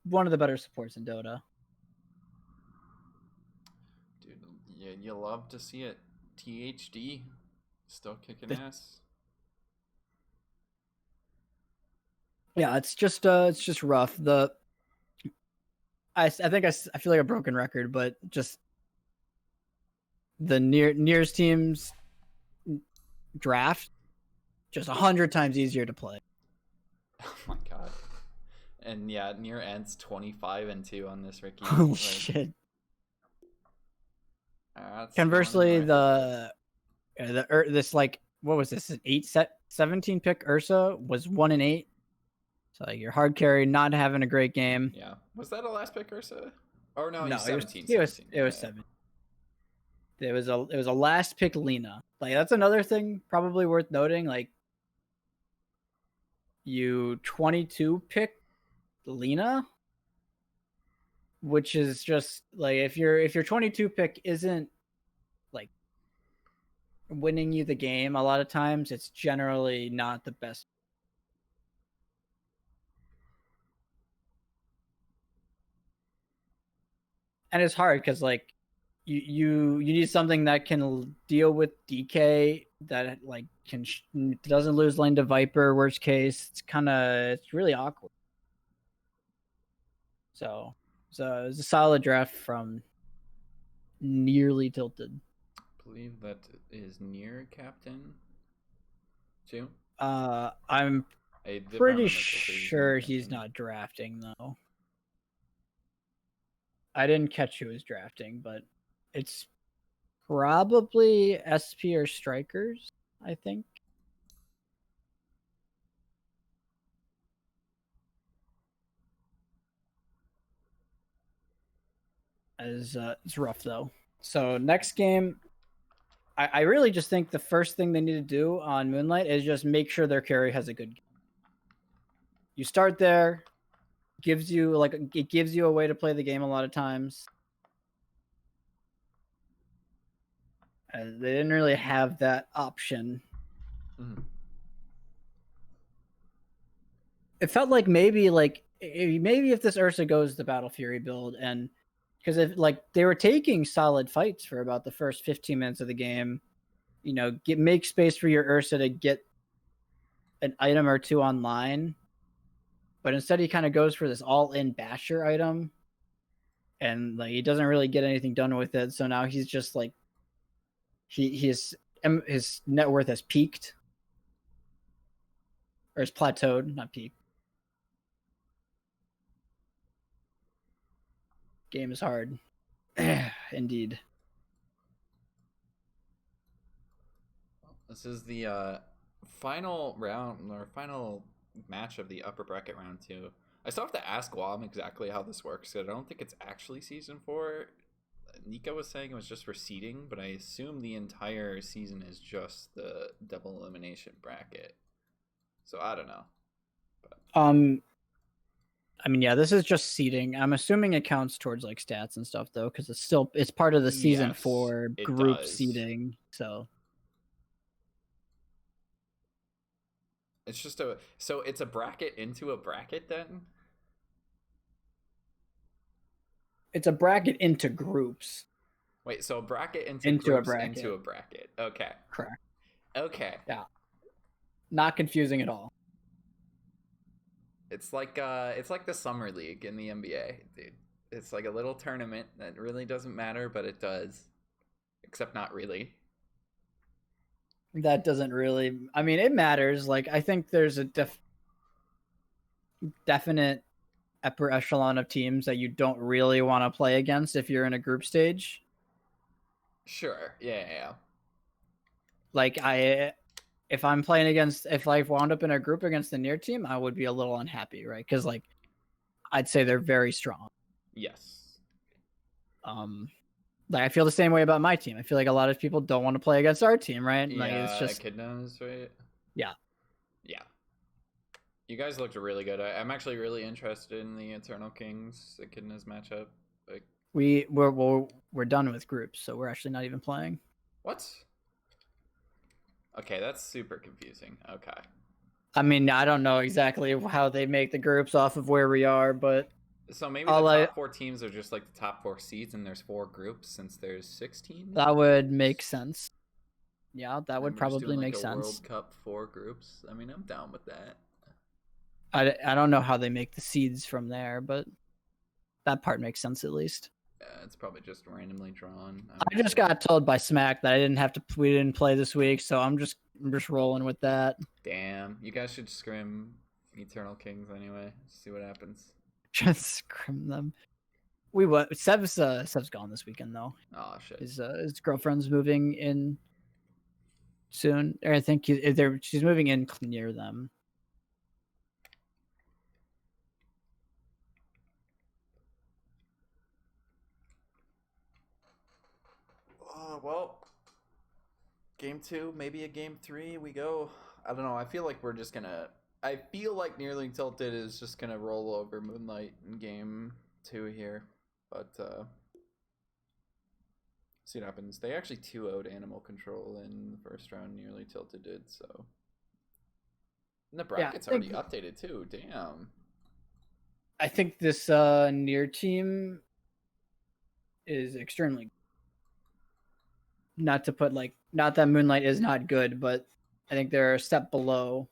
one of the better supports in Dota. Dude, you love to see it. THD still kicking ass. Yeah, it's just rough. I think I feel like a broken record, but just the Near's team's draft just 100 times easier to play. Oh my god. And yeah, Near ends 25-2 on this Ricky. Holy shit. That's Conversely, the this like what was this? 17 pick Ursa was 1-8. So like your hard carry not having a great game. Yeah. Was that a last pick Ursa? Or no, No, 17. It was 7. It was a last pick Lina. Like that's another thing probably worth noting. Like you 22 pick Lina, which is just like if your 22 pick isn't like winning you the game, a lot of times it's generally not the best. And it's hard because like you need something that can deal with DK that like doesn't lose lane to Viper. Worst case, it's really awkward. So it was a solid draft from Nearly Tilted. I believe that is Near captain too. I'm pretty sure he's not drafting though. I didn't catch who was drafting, but it's probably SP or Strikers, I think. It's rough though. So next game, I really just think the first thing they need to do on Moonlight is just make sure their carry has a good game. You start there, it gives you a way to play the game a lot of times. They didn't really have that option. Mm. It felt like maybe if this Ursa goes the Battle Fury build, and because if like they were taking solid fights for about the first 15 minutes of the game, make space for your Ursa to get an item or two online, but instead he kind of goes for this all-in basher item, and like he doesn't really get anything done with it. So now he's just like his net worth has peaked, or has plateaued, not peaked. Game is hard. Indeed. This is the final round or final match of the upper bracket round 2. I still have to ask Guam exactly how this works. I don't think it's actually season 4. Nika was saying it was just for seeding, but I assume the entire season is just the double elimination bracket. So I don't know. But... I mean, yeah, this is just seeding. I'm assuming it counts towards like stats and stuff though, because it's part of the season 4 group seeding. So it's just so it's a bracket into a bracket then? It's a bracket into groups. Wait, so a bracket into a bracket. Into a bracket. Okay. Correct. Okay. Yeah. Not confusing at all. It's like the summer league in the NBA, dude. It's like a little tournament that really doesn't matter, but it does. Except not really. That doesn't really. I mean, it matters. Like, I think there's a definite upper echelon of teams that you don't really want to play against if you're in a group stage. Sure. Yeah. Like, if I'm playing against, if I wound up in a group against the Near team, I would be a little unhappy, right? Because like, I'd say they're very strong. Yes. Like I feel the same way about my team. I feel like a lot of people don't want to play against our team, right? Yeah, like it's just Echidnas, right? Yeah. Yeah. You guys looked really good. I'm actually really interested in the Eternal Kings Echidnas matchup. Like, We're done with groups, so we're actually not even playing. What? Okay, that's super confusing. Okay. I mean, I don't know exactly how they make the groups off of where we are, but So maybe the top 4 teams are just like the top 4 seeds, and there's 4 groups since there's 16. That would make sense. Yeah, that would And we're just probably doing, like, make a sense. World Cup 4 groups. I mean, I'm down with that. I don't know how they make the seeds from there, but that part makes sense at least. Yeah, it's probably just randomly drawn. I just got told by Smack that I didn't have to. We didn't play this week, so I'm just rolling with that. Damn, you guys should scrim Eternal Kings anyway. See what happens. Just scrim them. We what? Seb's gone this weekend though. Oh shit. His girlfriend's moving in soon. Or I think she's moving in near them. Well, game 2, maybe a game 3. We go. I don't know. I feel like we're just gonna. I feel like Nearly Tilted is just gonna roll over Moonlight in game 2 here, but see what happens. They actually 2-0'd Animal Control in the first round. Nearly Tilted did so. And the bracket's already updated too. Damn. I think this near team is extremely. Not to put not that Moonlight is not good, but I think they're a step below.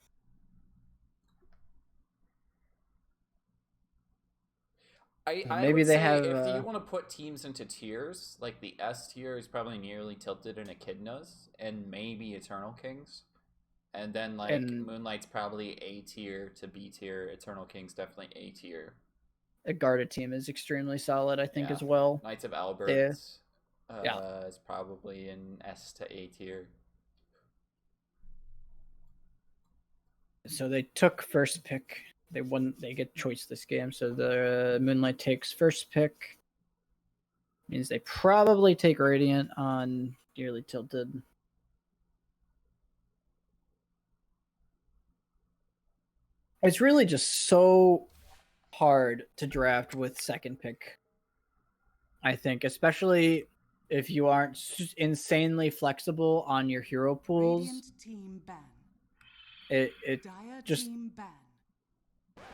I would say if you want to put teams into tiers, like the S tier is probably Nearly Tilted and Echidnas, and maybe Eternal Kings. And then Moonlight's probably A tier to B tier. Eternal Kings definitely A tier. A Garda team is extremely solid, I think, as well. Knights of Albert is probably an S to A tier. So they took first pick. They get choice this game. So the Moonlight takes first pick. Means they probably take Radiant on Nearly Tilted. It's really just so hard to draft with second pick. I think, especially if you aren't insanely flexible on your hero pools. Team ban. It just team ban.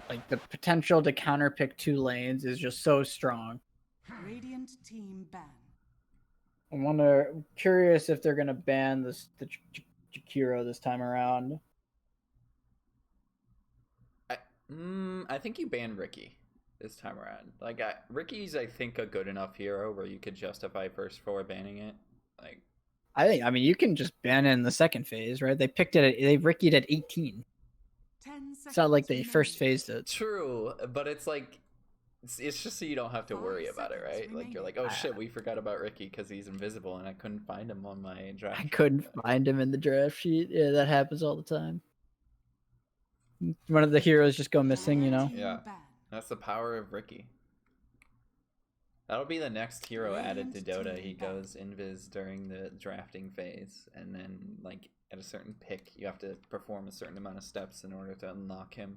Like the potential to counterpick 2 lanes is just so strong. Radiant team ban. I'm curious if they're gonna ban the Jakiro this time around. I think you ban Ricky this time around. Like Ricky's, I think, a good enough hero where you could justify first 4 banning it. Like, I mean, you can just ban in the second phase, right? They picked it. They Rickied at 18. It's not like they first phased it. True, but it's like it's just so you don't have to worry about it, right? Like you're like, oh shit, we forgot about Ricky because he's invisible and I couldn't find him on my draft. I couldn't find him in the draft sheet. Yeah, that happens all the time. One of the heroes just go missing, you know? Yeah, that's the power of Ricky. That'll be the next hero added to Dota. He goes invis during the drafting phase, and then like at a certain pick, you have to perform a certain amount of steps in order to unlock him.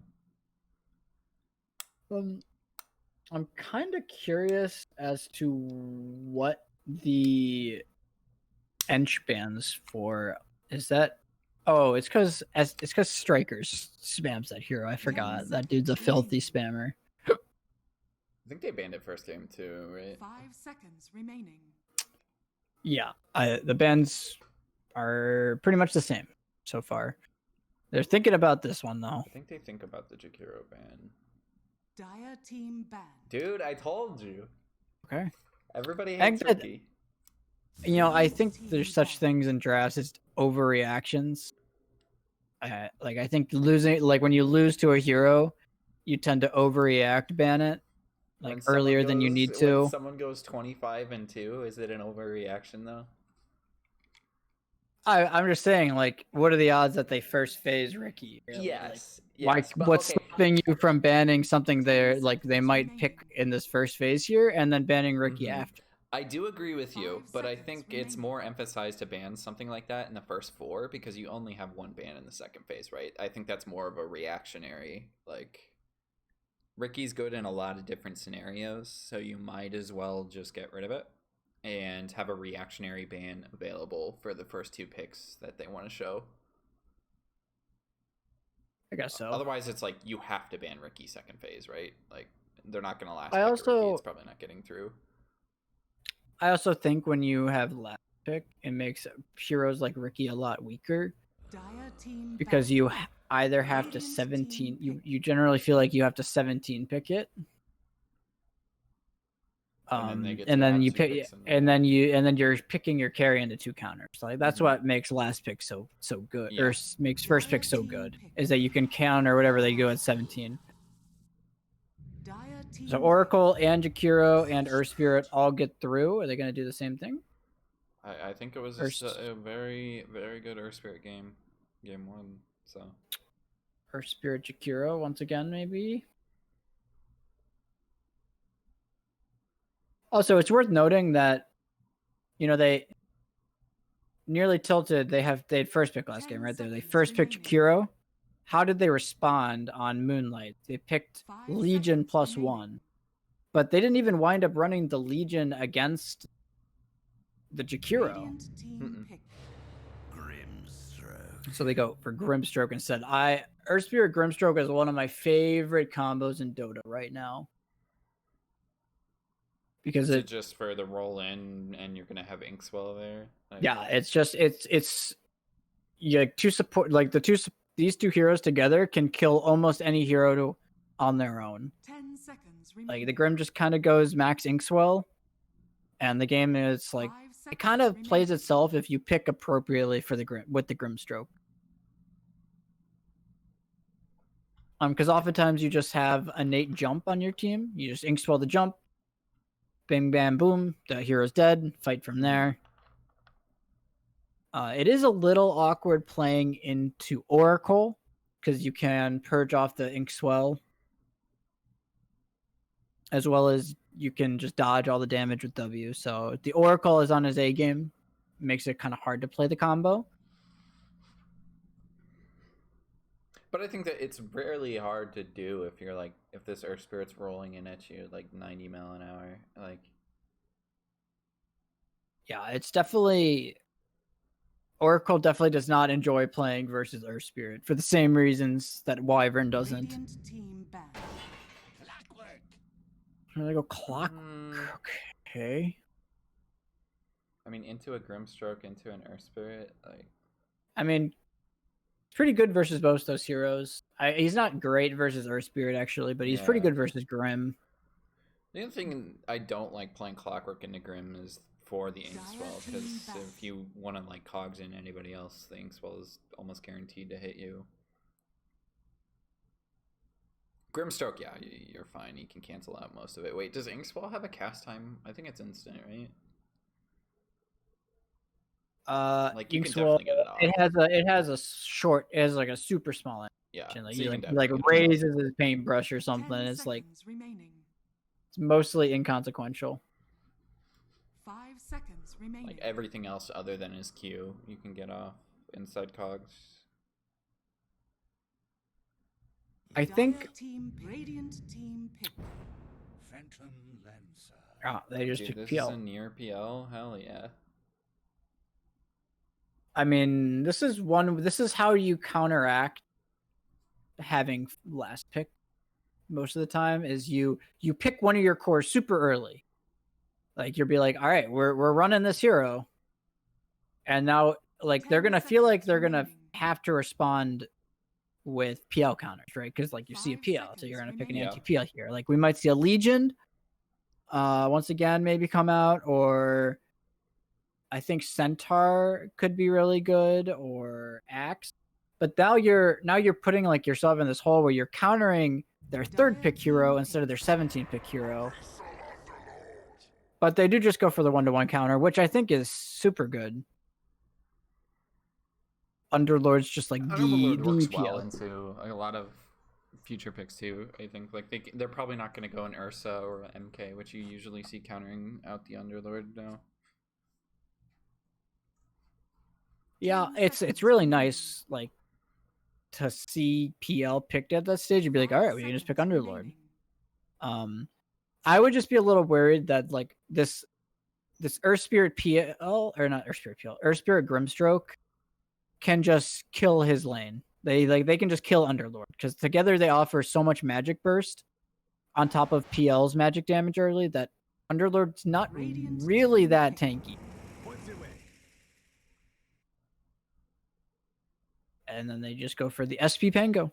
I'm kind of curious as to what the Ench bans for. Is that? Oh, it's because Strikers spams that hero. I forgot. That dude's a filthy spammer. I think they banned it first game too, right? 5 seconds remaining. Yeah, the bans are pretty much the same so far. They're thinking about this one though. I think they think about the Jakiro ban. Dire team ban. Dude, I told you. Okay. Everybody hates Ricky. You know, I think there's such things in drafts as overreactions. Like I think losing, like when you lose to a hero, you tend to overreact, ban it, like earlier than you need to. When someone goes 25-2, is it an overreaction though? I'm just saying, like, what are the odds that they first phase Ricky? Really? Yes. Like, what's stopping you from banning something there? Like they might pick in this first phase here, and then banning Ricky after. I do agree with you, but I think it's more emphasized to ban something like that in the first 4 because you only have 1 ban in the second phase, right? I think that's more of a reactionary, like, Ricky's good in a lot of different scenarios, so you might as well just get rid of it and have a reactionary ban available for the first 2 picks that they want to show. I guess so. Otherwise, it's like you have to ban Ricky second phase, right? Like they're not going to last. I pick also- Ricky. It's probably not getting through. I also think when you have last pick, it makes heroes like Ricky a lot weaker Dire team because ban. you either have to Radiant 17. team You generally feel like you have to 17 pick it. And then they get And to then have you 2 pick, picks in and there. then you're picking your carry into 2 counters. Like that's Mhm. what makes last pick so good, Yeah. or makes first pick so good, is that you can counter whatever they go at 17. Dire team So Oracle and Jakiro and Earth Spirit all get through. Are they going to do the same thing? I think it was Or just a very, very good Earth Spirit game. Game 1, so. Earth Spirit Jakiro once again, maybe. Also, it's worth noting that, they nearly tilted. They had first pick last game, right there. They first picked Jakiro. How did they respond on Moonlight? They picked 5 Legion seconds plus remaining. 1, but they didn't even wind up running the Legion against the Jakiro. Radiant team Mm-mm. pick. So they go for Grimstroke instead. Earth Spirit Grimstroke is one of my favorite combos in Dota right now. Because Is it just for the roll in and you're gonna have Inkswell there? Like, yeah, it's just you like two support, like these 2 heroes together can kill almost any hero on their own. 10 seconds Like remaining. the Grim just kind of goes max Inkswell, and the game is like 5 it seconds kind of plays remaining. itself if you pick appropriately for the Grim with the Grimstroke. Because oftentimes you just have a innate jump on your team. You just Inkswell the jump, bing bam boom, the hero's dead. Fight from there. It is a little awkward playing into Oracle because you can purge off the Inkswell, as well as you can just dodge all the damage with W. So if the Oracle is on his A game, it makes it kind of hard to play the combo. But I think that it's rarely hard to do if you're like, if this Earth Spirit's rolling in at you like 90 mile an hour. Like, Yeah, it's definitely Oracle definitely does not enjoy playing versus Earth Spirit for the same reasons that Wyvern doesn't. Radiant team ban. I'm gonna go clock. Okay. I mean, into a Grimstroke, into an Earth Spirit, like. I mean, it's pretty good versus both those heroes. He's not great versus Earth Spirit actually, but he's pretty Yeah. good versus Grim. The other thing I don't like playing Clockwork into Grim is for the Inkswell, because if you want to like cogs in anybody else, the Inkswell is almost guaranteed to hit you. Grimstroke, yeah, you're fine. You can cancel out most of it. Wait, does Inkswell have a cast time? I think it's instant, right? Like you can Inkswell, definitely get it off. it has like a super small Yeah, action. Like so he you like, can he, like definitely get it off. raises his paintbrush or something. 10 It's like seconds remaining. it's mostly inconsequential. 5 seconds remaining. Like everything else other than his Q, you can get off inside cogs. I Dire think Radiant team pick. Phantom Lancer. they just Dude, took this PL. is a near PL. Hell yeah. I mean, this is how you counteract having last pick most of the time is you pick one of your cores super early. Like you'll be like, all right, we're running this hero. And now like they're 10 gonna feel like seconds they're gonna remaining. have to respond with PL counters, right? Because like you see a 5 PL, so you're seconds gonna pick an remaining. anti-PL here. Like we might see a Legion once again maybe come out, or I think Centaur could be really good, or Axe. But now you're putting like yourself in this hole where you're countering their 3rd pick hero instead of their 17th pick hero. But they do just go for the 1-to-1 counter, which I think is super good. Underlord's just like Underlord works PL. well into a lot of future picks too. I think like they're probably not going to go in Ursa or MK, which you usually see countering out the Underlord now. Yeah, it's really nice like to see PL picked at that stage. You'd be like, all right, we can just pick Underlord. I would just be a little worried that like this Earth Spirit PL, or not Earth Spirit PL, Earth Spirit Grimstroke can just kill his lane. They can just kill Underlord because together they offer so much magic burst on top of PL's magic damage early that Underlord's not really that tanky. And then they just go for the SP Pango.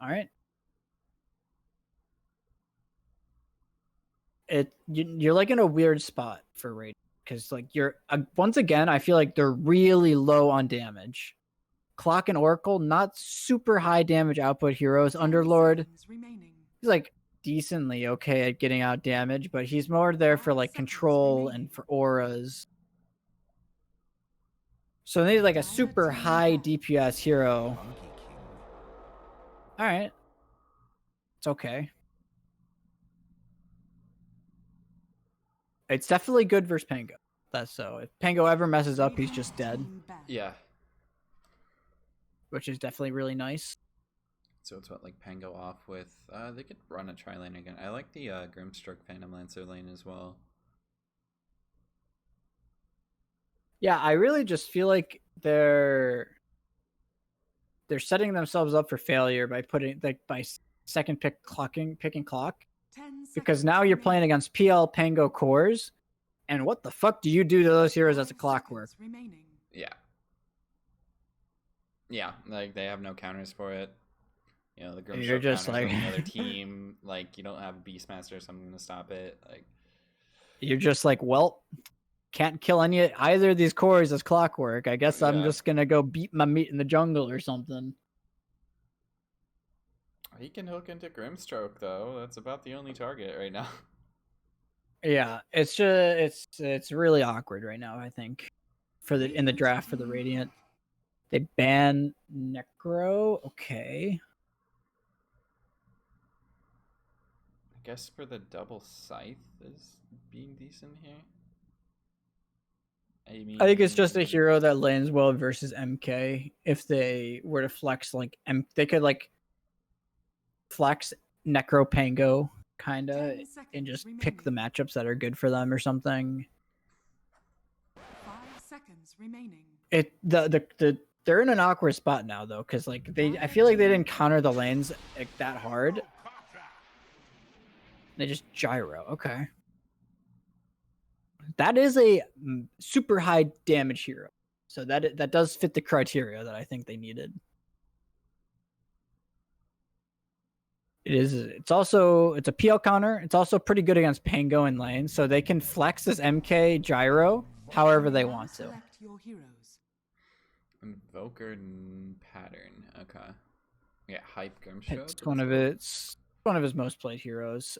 All right. You're like in a weird spot for raid because like you're once again I feel like they're really low on damage. Clock and Oracle, not super high damage output heroes. Underlord, he's like decently okay at getting out damage, but he's more there for like control and for auras. So they need like a super high DPS hero. All right, it's okay. It's definitely good versus Pango. That's so. If Pango ever messes up, he's just dead. Yeah. Which is definitely really nice. So it's what, like Pango off with... they could run a tri-lane again. I like the Grimstroke Phantom Lancer lane as well. Yeah, I really just feel like they're setting themselves up for failure by putting by second picking clock. Because now you're playing against PL Pango cores, and what the fuck do you do to those heroes as a clockwork? Yeah. Yeah, like they have no counters for it. You know, the Grimstroke You're just counters like on the other team. Like you don't have a Beastmaster, so I'm gonna stop it. Like you're just like, well, can't kill either of these cores as clockwork. I guess I'm just gonna go beat my meat in the jungle or something. He can hook into Grimstroke though. That's about the only target right now. Yeah, it's just it's really awkward right now. I think in the draft for the Radiant, they ban Necro. Okay. I guess for the double scythe is being decent here. I think it's just a hero that lands well versus MK. If they were to flex like they could like flex Necro Pango kinda and just pick the matchups that are good for them or something. 5 seconds remaining. They're in an awkward spot now though, because like I feel like they didn't counter the lanes like that hard. They just gyro. Okay. That is a super high damage hero. So that does fit the criteria that I think they needed. It's a PL counter. It's also pretty good against Pango and lane, so they can flex this MK gyro however they want to. Invoker and Pattern. Okay. Yeah, Hype Grimstroke. It's one of his most played heroes.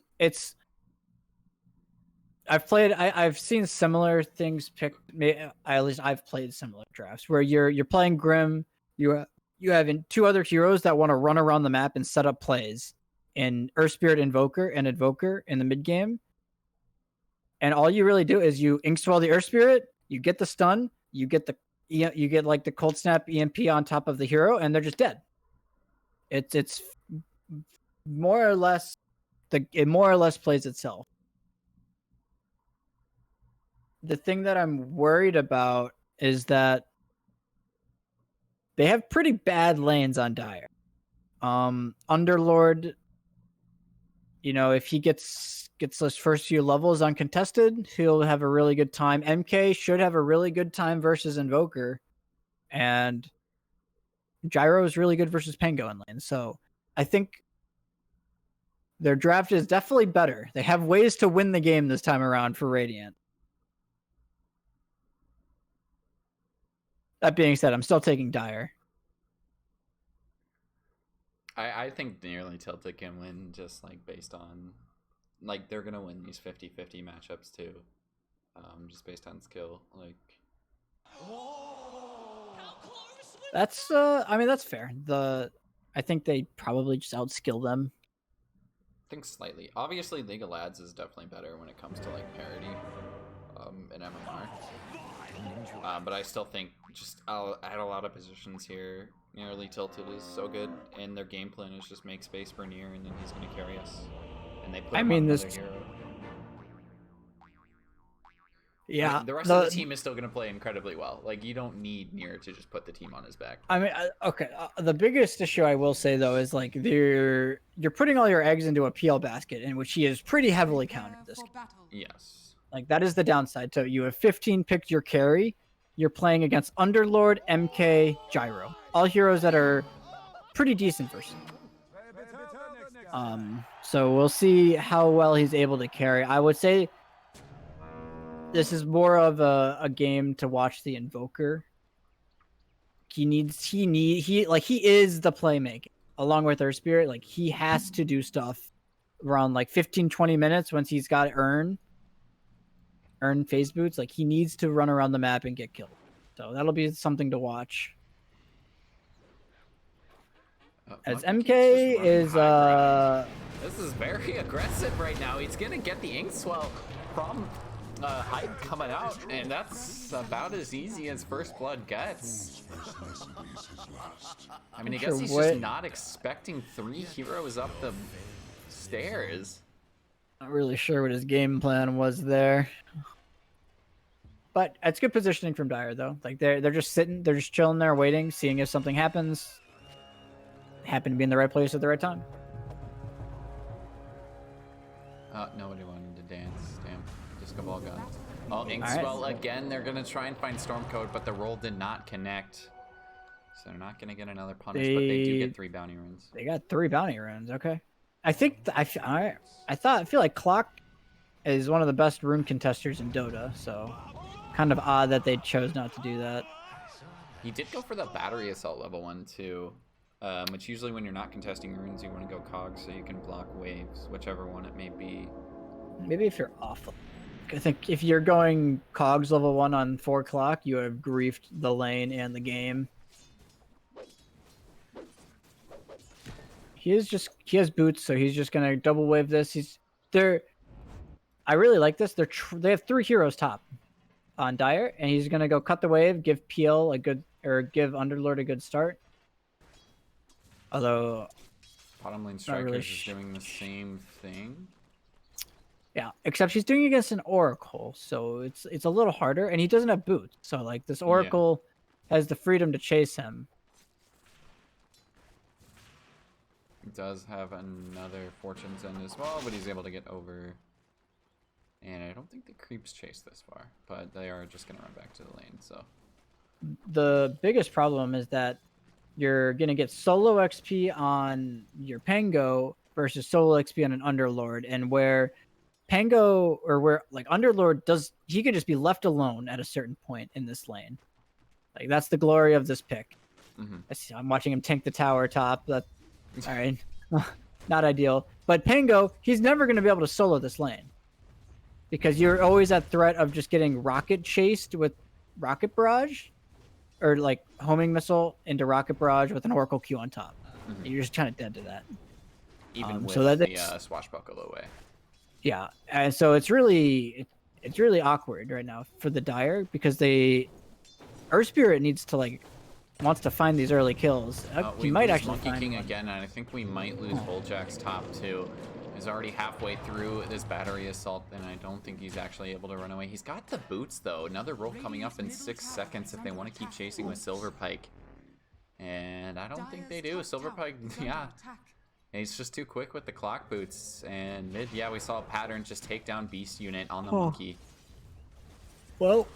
I've seen similar things picked. At least I've played similar drafts where you're playing Grim. You have two other heroes that want to run around the map and set up plays in Earth Spirit Invoker and Invoker in the mid game. And all you really do is you ink swell the Earth Spirit, you get the stun, you get like the Cold Snap EMP on top of the hero, and they're just dead. It's more or less it more or less plays itself. The thing that I'm worried about is that they have pretty bad lanes on Dire. Underlord, if he gets those first few levels uncontested, he'll have a really good time. MK should have a really good time versus Invoker. And Gyro is really good versus Pango in lane. So I think their draft is definitely better. They have ways to win the game this time around for Radiant. That being said, I'm still taking Dire. I think nearly Tilted can win just like based on like they're gonna win these 50-50 matchups too. Just based on skill. Like that's that's fair. I think they probably just outskill them. I think slightly. Obviously League of Lads is definitely better when it comes to like parity in MMR. But I still think just at a lot of positions here, nearly Tilted is so good, and their game plan is just make space for Nier, and then he's going to carry us. and they put I him mean, on this- another hero. Yeah, I mean, the rest of the team is still going to play incredibly well. Like, you don't need Nier to just put the team on his back. I mean, okay. The biggest issue I will say though is like you're putting all your eggs into a PL basket, in which he is pretty heavily countered Prepare this for game. battle. Yes. Like that is the downside. So you have 15 picked your carry. You're playing against Underlord, MK, Gyro, all heroes that are pretty decent versus. So we'll see how well he's able to carry. I would say this is more of a game to watch the Invoker. He is the playmaker along with Earth Spirit. Like he has to do stuff around like 15-20 minutes once he's got earn phase boots. Like he needs to run around the map and get killed. So that'll be something to watch. As Monkey MK keeps just running is high ground. This is very aggressive right now. He's gonna get the Inkswell from Hype coming out, and that's about as easy as First Blood gets. I mean, I guess he's just not expecting 3 heroes up the stairs. Not really sure what his game plan was there. But it's good positioning from Dire though. Like they're just sitting, they're just chilling there waiting, seeing if something happens. Happen to be in the right place at the right time. Nobody wanted to dance. Damn. Disco ball gun. Oh, Inkswell again. They're going to try and find Storm Code, but the roll did not connect. So they're not going to get another punish, but they do get 3 bounty runes. They got 3 bounty runes. Okay. I think I feel like Clock is one of the best rune contesters in Dota, so kind of odd that they chose not to do that. He did go for the battery assault level 1 too. Which usually when you're not contesting runes, you want to go cogs so you can block waves, whichever one it may be. Maybe if you're off. I think if you're going cogs level 1 on 4 o'clock, you have griefed the lane and the game. He has boots, so he's just gonna double wave this. I really like this. They have 3 heroes top on Dire, and he's gonna go cut the wave, give PL give Underlord a good start. Although bottom lane Strikers is doing the same thing. Yeah, except she's doing it against an Oracle, so it's a little harder, and he doesn't have boots. So like this Oracle has the freedom to chase him. He does have another Fortune's End as well, but he's able to get over. And I don't think the creeps chase this far, but they are just gonna run back to the lane. So the biggest problem is that you're going to get solo XP on your Pango versus solo XP on an Underlord. And where Pango, or where like Underlord he could just be left alone at a certain point in this lane. Like that's the glory of this pick. I'm watching him tank the tower top. All right. Not ideal. But Pango, he's never going to be able to solo this lane. Because you're always at threat of just getting rocket chased with rocket barrage. Or like homing missile into rocket barrage with an Oracle Q on top. You're just kind of dead to that. even with so that the swashbuckle away. Yeah, and so it's really awkward right now for the Dire because Earth Spirit wants to find these early kills. He might actually Monkey find King one. again, and I think we might lose Voljack's top too. He's already halfway through this battery assault, and I don't think he's actually able to run away. He's got the boots though. Another roll coming up in 6 seconds if they want to keep chasing with Silverpike. And I don't think they do. Silverpike, yeah. He's just too quick with the clock boots. And mid, yeah, we saw a pattern just take down Beast Unit on the monkey. Well,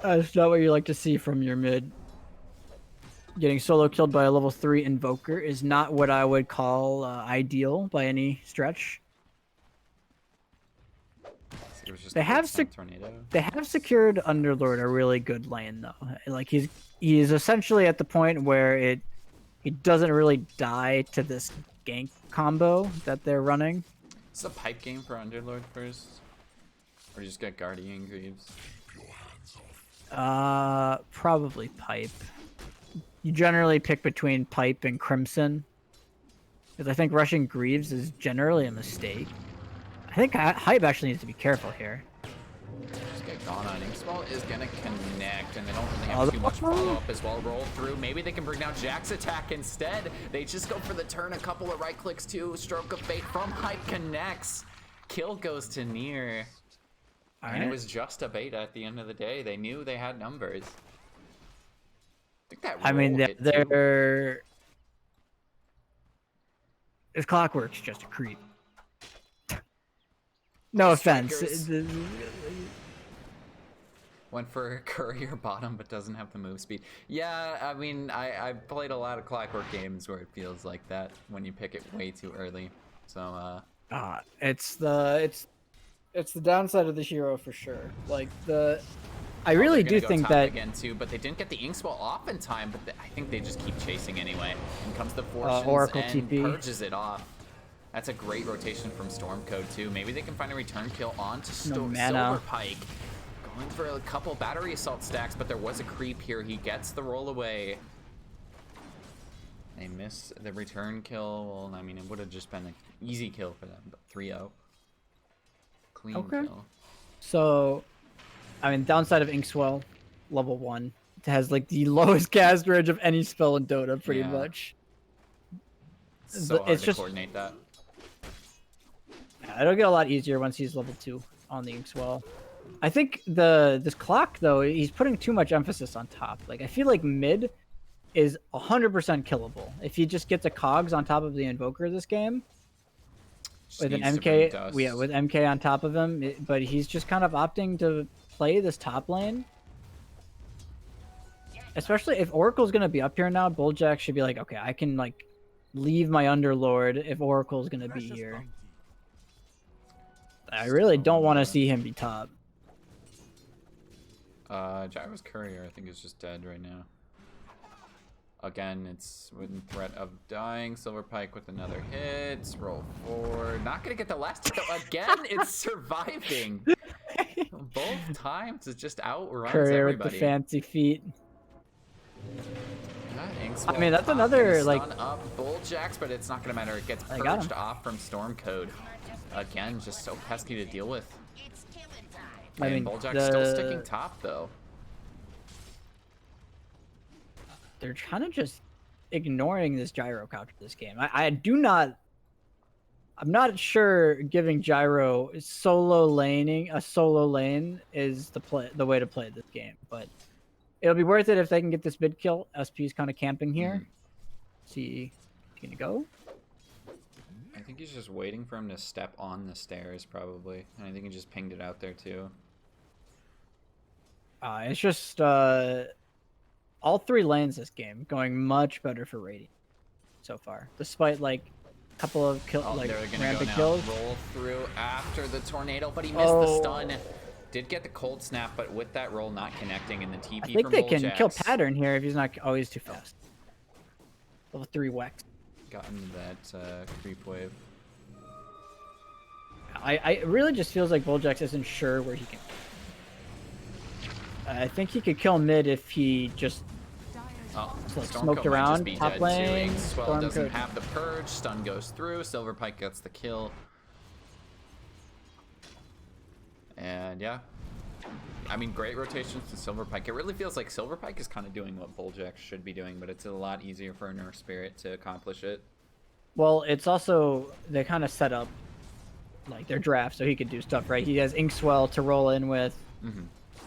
that's not what you like to see from your mid. Getting solo killed by a level 3 Invoker is not what I would call ideal by any stretch. It was just They have secured Underlord a really good lane though. Like he's essentially at the point where he doesn't really die to this gank combo that they're running. It's a pipe game for Underlord first, or you just get Guardian Greaves. Probably pipe. You generally pick between pipe and Crimson, because I think rushing Greaves is generally a mistake. I think Hype actually needs to be careful here. Just get Dawn on Inkswell is gonna connect, and they don't really have too much follow-up as well. Roll through. Maybe they can bring down Jack's attack instead. They just go for the turn. A couple of right clicks too. Stroke of Fate from Hype connects. Kill goes to Near. And it was just a beta at the end of the day. They knew they had numbers. I think that. I mean, hit they're. His Clockwork's just a creep. No offense. Went for Courier bottom, but doesn't have the move speed. Yeah, I mean, I've played a lot of Clockwork games where it feels like that when you pick it way too early. So, it's the downside of the hero for sure. Like I really do think that again too, but they didn't get the Inkswell off in time. But I think they just keep chasing anyway. And comes the Fortunes Oracle and TP. purges it off. That's a great rotation from Stormcode too. Maybe they can find a return kill onto Silverpike. Going for a couple battery assault stacks, but there was a creep here. He gets the roll away. They miss the return kill. Well, I mean, it would have just been an easy kill for them, but 3-0. Clean kill. So, I mean, downside of Inkswell, level 1. It has like the lowest cast range of any spell in Dota, pretty much. So hard to coordinate that. It'll get a lot easier once he's level 2 on the Inkswell. I think this clock though, he's putting too much emphasis on top. Like I feel like mid is 100% killable if he just gets a cogs on top of the Invoker this game. With an MK, with MK on top of him, but he's just kind of opting to play this top lane. Especially if Oracle's gonna be up here now, Bulljack should be like, okay, I can like leave my Underlord if Oracle's gonna be here. I really don't want to see him be top. Gyro's Courier, I think, is just dead right now. Again, it's within threat of dying. Silverpike with another hit. Roll forward. Not gonna get the last hit though. Again, it's surviving. Both times it just outruns Courier everybody. with the fancy feet. I mean, that's another like. Up Bulljacks, but it's not gonna matter. It gets purged off from Stormcode. Again, just so pesky to deal with. I mean, Bulljack's still sticking top though. They're kind of just ignoring this gyro counter this game. I'm not sure giving gyro a solo lane is the way to play this game, but it'll be worth it if they can get this mid kill. SP's kind of camping here. See, he's gonna go. I think he's just waiting for him to step on the stairs, probably. And I think he just pinged it out there too. It's just all 3 lanes this game going much better for Radiant so far, despite like a couple of rampant kills. Roll through after the tornado, but he missed the stun. Did get the cold snap, but with that roll not connecting in the TP. I think they can kill Pattern here if he's not always too fast. Level 3 Wex. Gotten that creep wave. I really just feels like Bulljax isn't sure where he can. I think he could kill mid if he just smoked around top lane. Swell doesn't have the purge. Stun goes through. Silverpike gets the kill. And yeah, I mean, great rotations to Silverpike. It really feels like Silverpike is kind of doing what Bulljack should be doing, but it's a lot easier for a Nurse Spirit to accomplish it. Well, it's also, they kind of set up like their draft so he could do stuff, right? He has Inkswell to roll in with.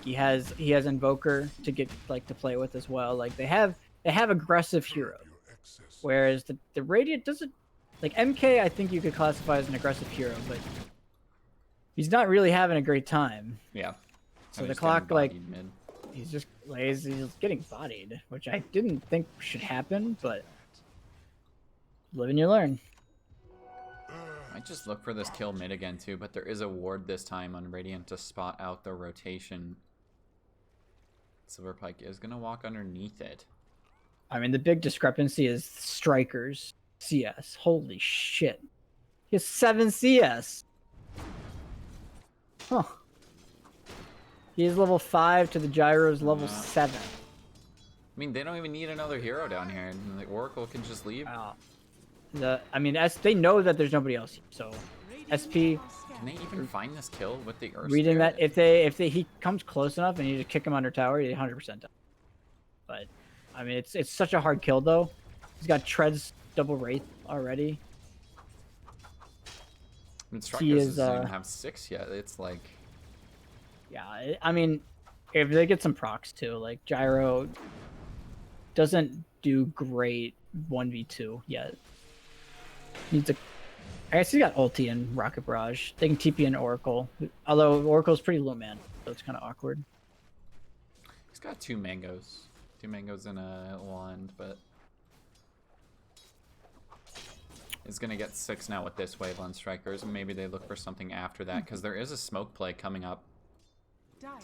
He has Invoker to get like to play with as well. Like they have aggressive heroes, whereas the Radiant doesn't. Like MK, I think you could classify as an aggressive hero, but he's not really having a great time. Yeah. So the clock, like, he's just lazy. He's getting bodied, which I didn't think should happen, but live and you learn. Might just look for this kill mid again too, but there is a ward this time on Radiant to spot out the rotation. Silverpike is gonna walk underneath it. I mean, the big discrepancy is strikers CS. Holy shit. He has 7 CS. Huh. He is level 5 to the Gyro's level 7. I mean, they don't even need another hero down here. The Oracle can just leave. I mean, they know that there's nobody else here, so SP. Can they even find this kill with the Earth Reading Spirit? that if he comes close enough and you just kick him under tower, he's 100% done. But I mean, it's such a hard kill though. He's got treads double wraith already. And Strikers doesn't even have 6 yet. It's like, yeah, I mean, if they get some procs too, like Gyro doesn't do great 1v2 yet. Needs a. I guess he got ulti and Rocket Barrage. They can TP in Oracle, although Oracle's pretty low man, so it's kind of awkward. he's got 2 mangoes. 2 mangoes and a wand, but he's gonna get 6 now with this wave on Strikers, and maybe they look for something after that, because there is a smoke play coming up.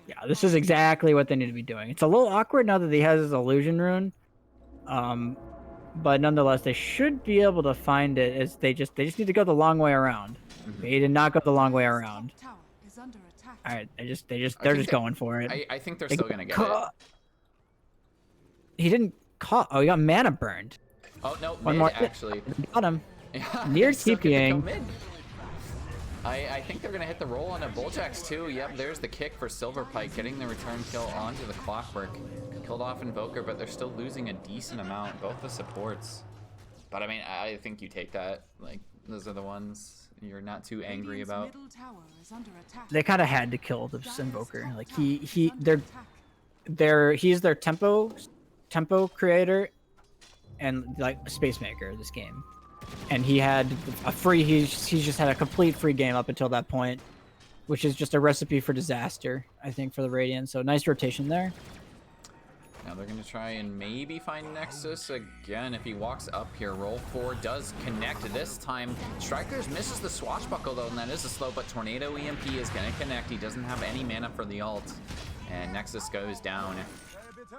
Yeah, this is exactly what they need to be doing. It's a little awkward now that he has his illusion rune. But nonetheless, they should be able to find it. As they just need to go the long way around. They did not go the long way around. All right, they're just going for it. I think they're still gonna get it. He didn't caught. Oh, he got mana burned. Oh no, One mid more actually. Got him. Yeah, Near they still get to TPing. come in. I think they're gonna hit the roll on a Bulljax too. Yep, there's the kick for Silverpike, getting the return kill onto the Clockwork. Killed off Invoker, but they're still losing a decent amount, both the supports. But I mean, I think you take that. Like, those are the ones you're not too angry about. They kind of had to kill this Invoker. Like he's their tempo creator and like space maker of this game. And he had a free. He's just had a complete free game up until that point, which is just a recipe for disaster, I think, for the Radiant. So nice rotation there. Now they're going to try and maybe find Nexus again. If he walks up here, roll 4 does connect this time. Strikers misses the swashbuckle though, and that is a slow, but Tornado EMP is going to connect. He doesn't have any mana for the ult, and Nexus goes down.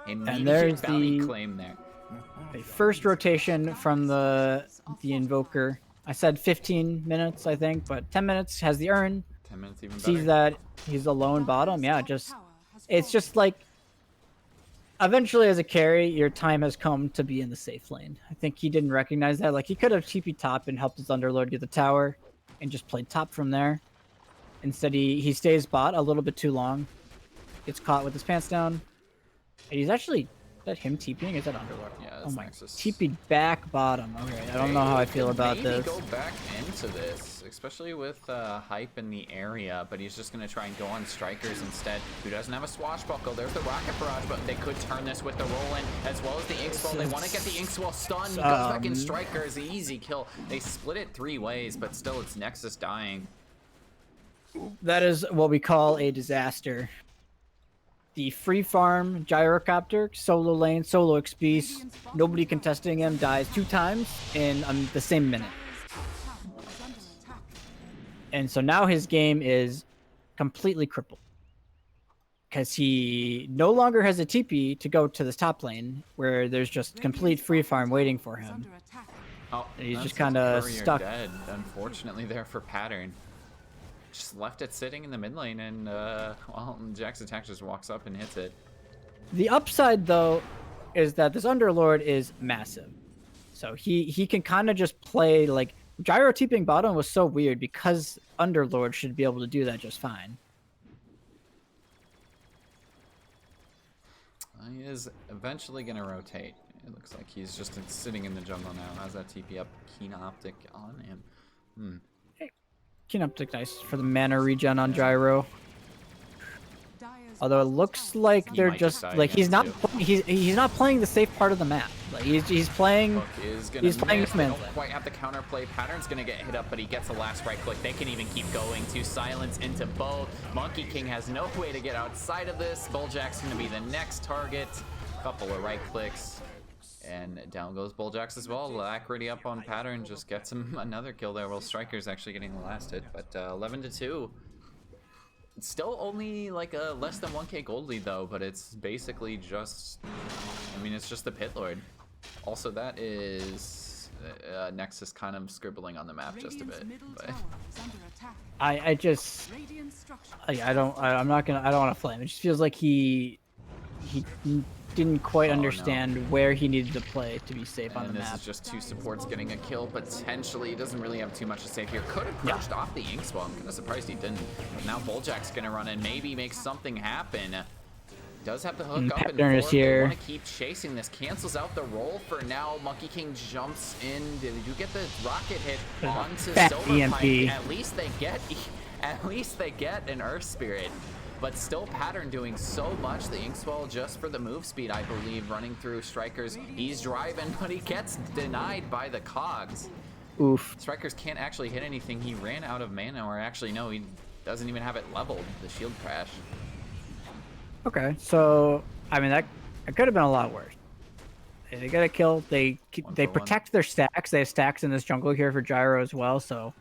And there's bounty the claim there. The first rotation from the Invoker. I said 15 minutes, I think, but 10 minutes has the urn. 10 minutes even better. Sees that he's alone bottom. Yeah, it's just like eventually as a carry, your time has come to be in the safe lane. I think he didn't recognize that. Like he could have TP top and helped his Underlord get the tower and just played top from there. Instead, he stays bot a little bit too long. Gets caught with his pants down. And he's actually. Is that him TPing? Is that Underlord? Yeah, oh that's my! Nexus. TP'd back bottom. Okay, I don't know how I feel about maybe this. Go back into this, especially with hype in the area. But he's just gonna try and go on Strikers instead, who doesn't have a swashbuckle. There's the Rocket Barrage, but they could turn this with the roll-in as well as the Inkswell. They want to get the Inkswell stunned. He goes back in Strikers, easy kill. They split it 3 ways, but still, it's Nexus dying. That is what we call a disaster. The free farm gyrocopter, solo lane, solo XP, nobody contesting him, dies 2 times in the same minute. And so now his game is completely crippled. Because he no longer has a TP to go to this top lane, where there's just complete free farm waiting for him. Oh, and he's just kind of stuck. Dead, unfortunately, there for Pattern. Just left it sitting in the mid lane, and well, Jack's attack just walks up and hits it. The upside, though, is that this Underlord is massive. So he can kind of just play, like, Gyro TPing bottom was so weird because Underlord should be able to do that just fine. He is eventually going to rotate. It looks like he's just sitting in the jungle now. How's that TP up? Keen Optic on him. Keen Optic nice for the mana regen on Gyro. Although it looks like they're just like he's not playing the safe part of the map. Like he's playing. He's playing this man. Don't quite have the counterplay. Pattern's gonna get hit up, but he gets the last right click. They can even keep going to silence into both. Monkey King has no way to get outside of this. Bulljack's gonna be the next target. Couple of right clicks. And down goes Bulljax as well. Alacrity up on Pattern, just gets him another kill there. Well, Striker's actually getting the last hit, but 11-2. It's still only like a less than 1k gold lead though, but it's basically just, I mean, it's just the Pit Lord. Also, that is Nexus kind of scribbling on the map just a bit. But I don't want to flame. It just feels like he he didn't quite Oh, no. understand where he needed to play to be safe on And the this map. is just two supports getting a kill, potentially. He doesn't really have too much to save here. Could have perched off the Inkswell. I'm kind of surprised he didn't. But now Voljack's going to run in, maybe make something happen. Does have the hook up and Pattern is forward. They here. want to keep chasing this. Cancels out the roll for now. Monkey King jumps in. Did you get the rocket hit onto Fat Silverpike? EMP. At least they get an Earth Spirit. But still Pattern doing so much. The Inkswell just for the move speed, I believe, running through Strikers. He's driving, but he gets denied by the cogs. Oof. Strikers can't actually hit anything. He ran out of mana, or actually, no, he doesn't even have it leveled. The shield crash. Okay, so I mean that could have been a lot worse. They get a kill. They protect their stacks. They have stacks in this jungle here for Gyro as well. So,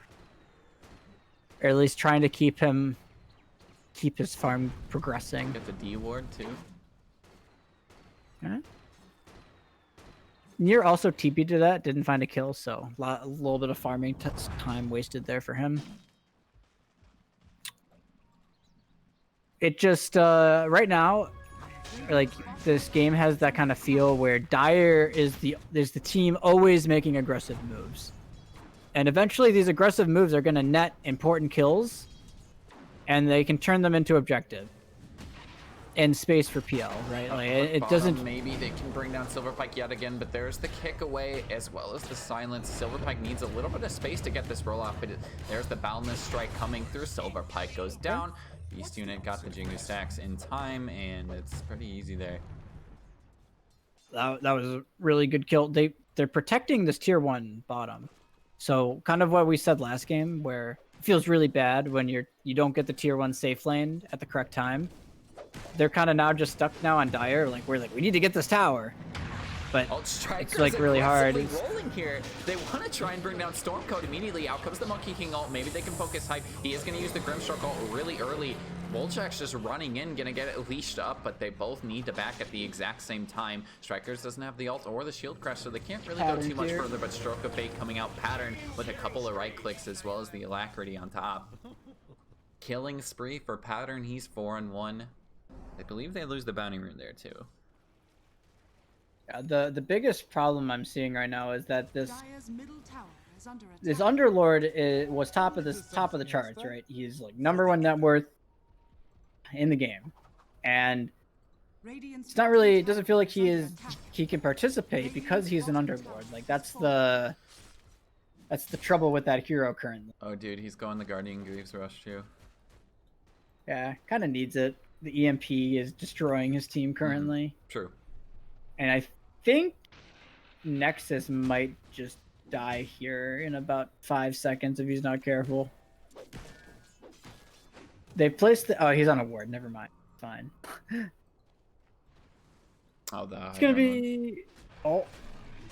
or at least trying to keep his farm progressing. Get the D ward too. Okay. Nier also TP'd to that. Didn't find a kill, so a little bit of farming time wasted there for him. It just right now, like this game has that kind of feel where Dire is the team always making aggressive moves, and eventually these aggressive moves are going to net important kills, and they can turn them into objective and space for PL, right? Like it doesn't. Maybe they can bring down Silverpike yet again, but there's the kick away as well as the silence. Silverpike needs a little bit of space to get this roll off, but there's the boundless strike coming through. Silverpike goes down. Beast unit got the Jingu stacks in time, and it's pretty easy there. That was a really good kill. They're protecting this tier 1 bottom. So kind of what we said last game, where it feels really bad when you don't get the tier 1 safe lane at the correct time. They're kind of now just stuck now on Dire. We need to get this tower. But it's like really hard. Rolling here. They want to try and bring down Stormcoat immediately. Out comes the Monkey King ult. Maybe they can focus hype. He is going to use the Grimstroke ult really early. Voljack's just running in, going to get it leashed up, but they both need to back at the exact same time. Strikers doesn't have the ult or the shield crash, so they can't really go too much further, but Stroke of Fate coming out. Pattern with a couple of right clicks as well as the Alacrity on top. Killing spree for Pattern. He's 4-1. I believe they lose the bounty rune there too. Yeah, the biggest problem I'm seeing right now is that this middle tower is under attack. this Underlord was top of the charts, right? He's like #1 net worth in the game, and it's not really. It doesn't feel like he can participate because he's an Underlord. Like that's the trouble with that hero currently. Oh, dude, he's going the Guardian Greaves rush too. Yeah, kind of needs it. The EMP is destroying his team currently. True. And I think Nexus might just die here in about 5 seconds if he's not careful. They placed the... Oh, he's on a ward. Never mind. Fine. Oh, it's going to be... Oh,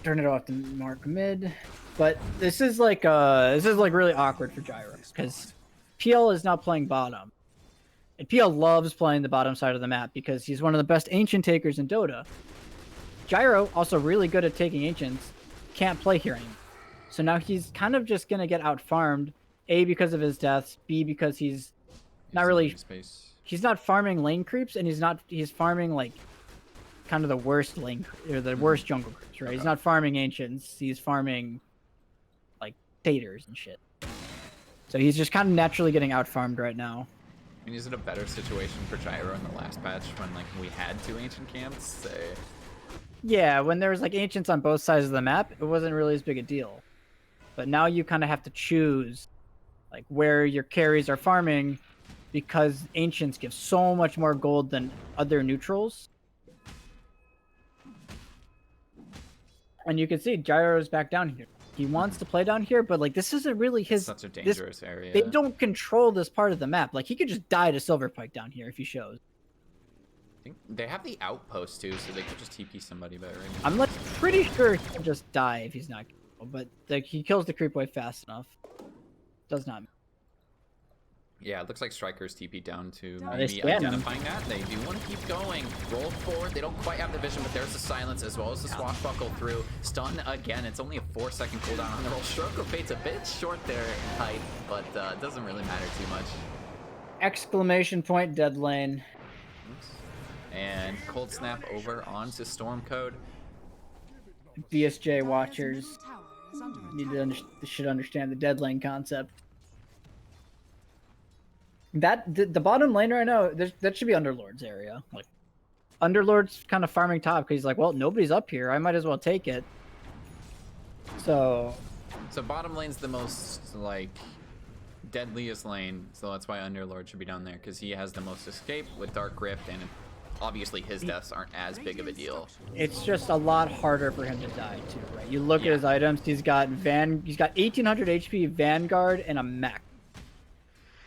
turn it off to mark mid. But this is like really awkward for Gyro because PL is now playing bottom. And PL loves playing the bottom side of the map because he's one of the best ancient takers in Dota. Gyro, also really good at taking ancients, can't play here anymore. So now he's kind of just going to get out-farmed, A, because of his deaths, B, because he's not really... He's not farming lane creeps, and he's farming, like, kind of the worst lane... Or the worst jungle creeps, right? Okay. He's not farming ancients, he's farming, like, taters and shit. So he's just kind of naturally getting out-farmed right now. I mean, is it a better situation for Gyro in the last patch when, like, we had 2 ancient camps? Say... Yeah, when there was like ancients on both sides of the map, it wasn't really as big a deal. But now you kind of have to choose like where your carries are farming because ancients give so much more gold than other neutrals. And you can see Gyro's back down here. He wants to play down here, but like this isn't really his... Such a dangerous area. They don't control this part of the map. Like he could just die to Silverpike down here if he shows. I think they have the outpost too, so they could just TP somebody better. I'm like pretty sure he'll just die if he's not careful, but like he kills the creep wave fast enough. Does not. Yeah, it looks like Strikers TP down to maybe identifying that. They do want to keep going. Roll forward. They don't quite have the vision, but there's the silence as well as the swashbuckle through. Stun again. It's only a 4-second cooldown on the roll. Stroke of Fate's a bit short there in height, but it doesn't really matter too much. Exclamation point dead lane. Oops. And Cold Snap over onto Stormcode. BSJ Dire's watchers middle tower is under need attack. to should understand the dead lane concept. The bottom lane right now, that should be Underlord's area. Like, Underlord's kind of farming top because he's like, well, nobody's up here. I might as well take it. So Bottom lane's the most, like, deadliest lane, so that's why Underlord should be down there, because he has the most escape with Dark Rift, and obviously his deaths aren't as big of a deal. it's just a lot harder for him to die too, right? You look at his items, he's got 1800 HP Vanguard and a mech.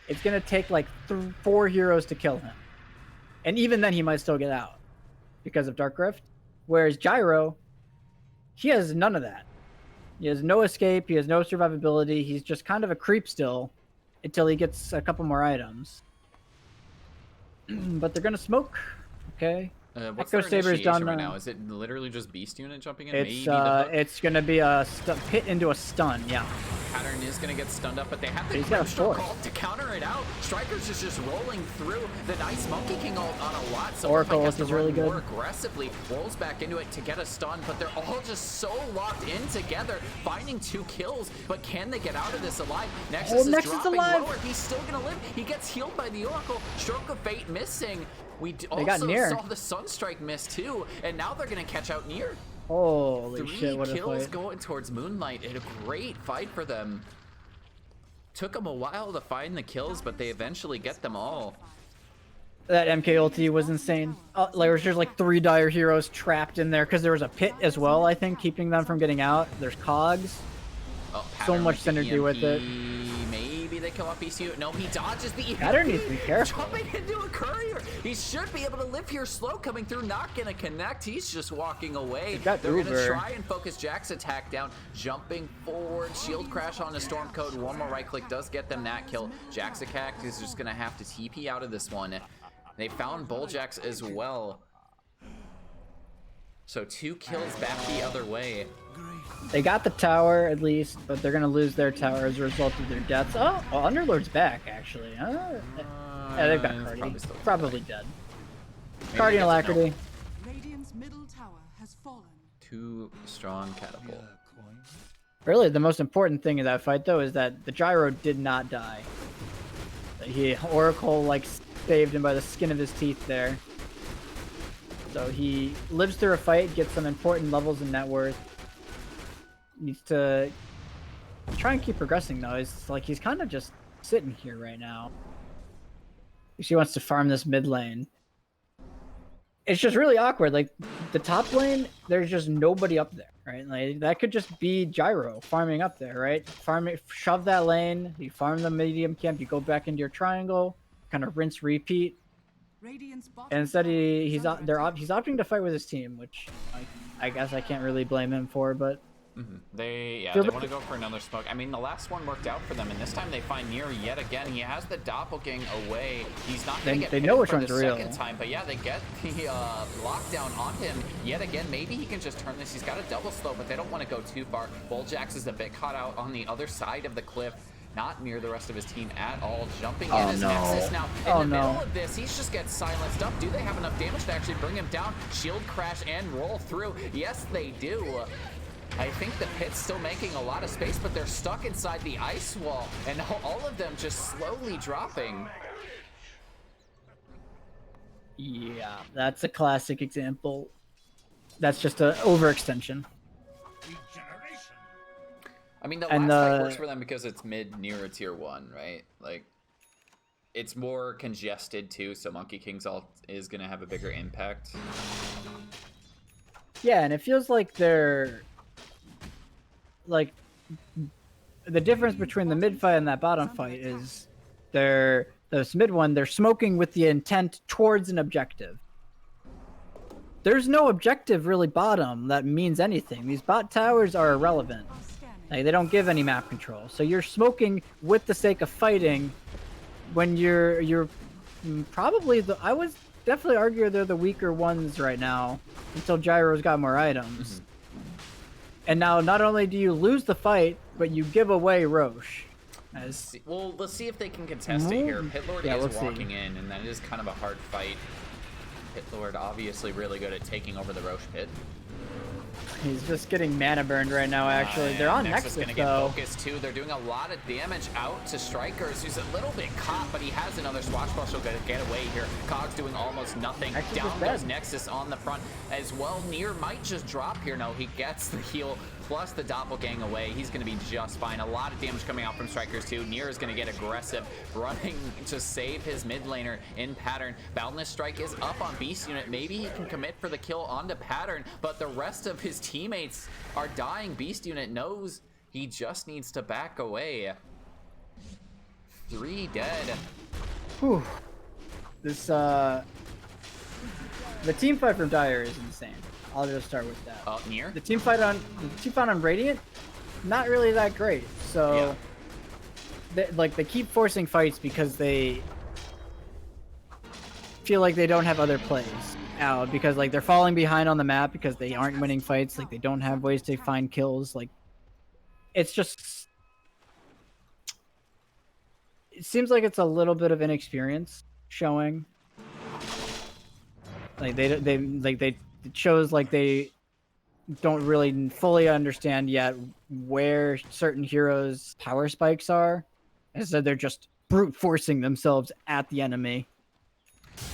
It's gonna take like 4 heroes to kill him. And even then he might still get out because of Dark Rift. Whereas Gyro, he has none of that. He has no escape, he has no survivability, he's just kind of a creep still until he gets a couple more items. But they're gonna smoke, okay? What's Echo their Saber's initiation done right now? Is it literally just Beast Unit jumping in? Maybe It's the hook? it's gonna be a pit into a stun, yeah. Pattern is gonna get stunned up, but they have the He's got a Grimstroke force. ult to counter it out. Strikers is just rolling through the nice Monkey King ult on a lot, so Oracle Moonlight has to is run really good. more aggressively. Rolls back into it to get a stun, but they're all just so locked in together, finding 2 kills. But can they get out of this alive? Nexus is Nexus dropping alive. lower. He's still gonna live. He gets healed by the Oracle. Stroke of Fate missing. We got also Nier. saw the Sunstrike miss too, and now they're gonna catch out Nier. Holy 3 shit, what a kills fight. going towards Moonlight. A great fight for them. Took them a while to find the kills, but they eventually get them all. That MK ulti was insane. Like, there's just like 3 dire heroes trapped in there because there was a pit as well, I think, keeping them from getting out. There's cogs. Oh, So Pattern much with the synergy with it. Maybe they kill off ECU. No, he dodges the EMP. Pattern needs to be careful. Jumping into a courier. He should be able to live here slow coming through. Not going to connect. He's just walking away. He's got They're going to Uber. try and focus Jack's attack down. Jumping forward. Shield crash on the Stormcode. One more right click does get them that kill. Jack's attack is just going to have to TP out of this one. They found Bulljax as well. So 2 kills back the other way. They got the tower at least, but they're gonna lose their tower as a result of their deaths. Oh, well, Underlord's back actually. Yeah, they've got Cardi. probably still Probably dead. Maybe Cardi they and get to- Alacrity. Radiant's middle tower has fallen. 2 strong catapult. Really, the most important thing in that fight though is that the Gyro did not die. Oracle like saved him by the skin of his teeth there. So he lives through a fight, gets some important levels in net worth. Needs to try and keep progressing though. It's like he's kind of just sitting here right now. She wants to farm this mid lane. It's just really awkward. Like the top lane, there's just nobody up there, right? Like that could just be Gyro farming up there, right? Farm it, shove that lane. You farm the medium camp. You go back into your triangle, kind of rinse, repeat. Radiant's bottom And instead tower is he's under attack. opting to fight with his team, which I guess I can't really blame him for, but They Feel they the- want to go for another smoke. I mean, the last one worked out for them, and this time they find Nier yet again. He has the doppelgang away. He's not going to get They hit know which for one's the real. second time, but yeah, they get the lockdown on him yet again. Maybe he can just turn this. He's got a double slow, but they don't want to go too far. Bulljax is a bit caught out on the other side of the cliff. Not near the rest of his team at all. Jumping in as no. Nexus now. In Oh, the no. middle of this, he just gets silenced up. Do they have enough damage to actually bring him down? Shield crash and roll through. Yes, they do. I think the pit's still making a lot of space, but they're stuck inside the ice wall, and all of them just slowly dropping. yeah, that's a classic example. That's just an overextension. Regeneration. I mean, the And last fight works for them because it's mid near a tier 1, right? Like, it's more congested too, so Monkey King's ult is going to have a bigger impact. Yeah, and it feels like they're like the difference between the mid fight and that bottom fight is this mid one, they're smoking with the intent towards an objective. There's no objective really bottom that means anything. These bot towers are irrelevant. Are scanning. Like, they don't give any map control. So you're smoking with the sake of fighting when you're probably I would definitely argue they're the weaker ones right now until Gyro's got more items. And now not only do you lose the fight, but you give away Roche. Well, let's see if they can contest it here. Pitlord Yeah, is let's see. walking in, and that is kind of a hard fight. Pit Lord obviously really good at taking over the Roche pit. He's just getting mana burned right now, actually. They're on Nexus, gonna though. get focused, too. They're doing a lot of damage out to Strikers, who's a little bit caught, but he has another Swashbuckle to get away here. Cog's doing almost nothing. Nexus Down is goes dead. Nexus on the front as well. Nier might just drop here. No, he gets the heal, plus the Doppelgang away. He's gonna be just fine. A lot of damage coming out from Strikers, too. Nier is gonna get aggressive, running to save his mid laner in Pattern. Boundless Strike is up on Beast Unit. Maybe he can commit for the kill onto Pattern, but the rest of his teammates are dying. Beast Unit knows he just needs to back away. 3 dead. Whew. This, the team fight from Dire is insane. I'll just start with that. Nier? The team fight on Radiant, not really that great. So, they keep forcing fights because they feel like they don't have other plays out, because like they're falling behind on the map because they aren't winning fights. Like they don't have ways to find kills. Like it's just, it seems like it's a little bit of inexperience showing. Like it shows like they don't really fully understand yet where certain heroes' power spikes are. Instead, they're just brute forcing themselves at the enemy.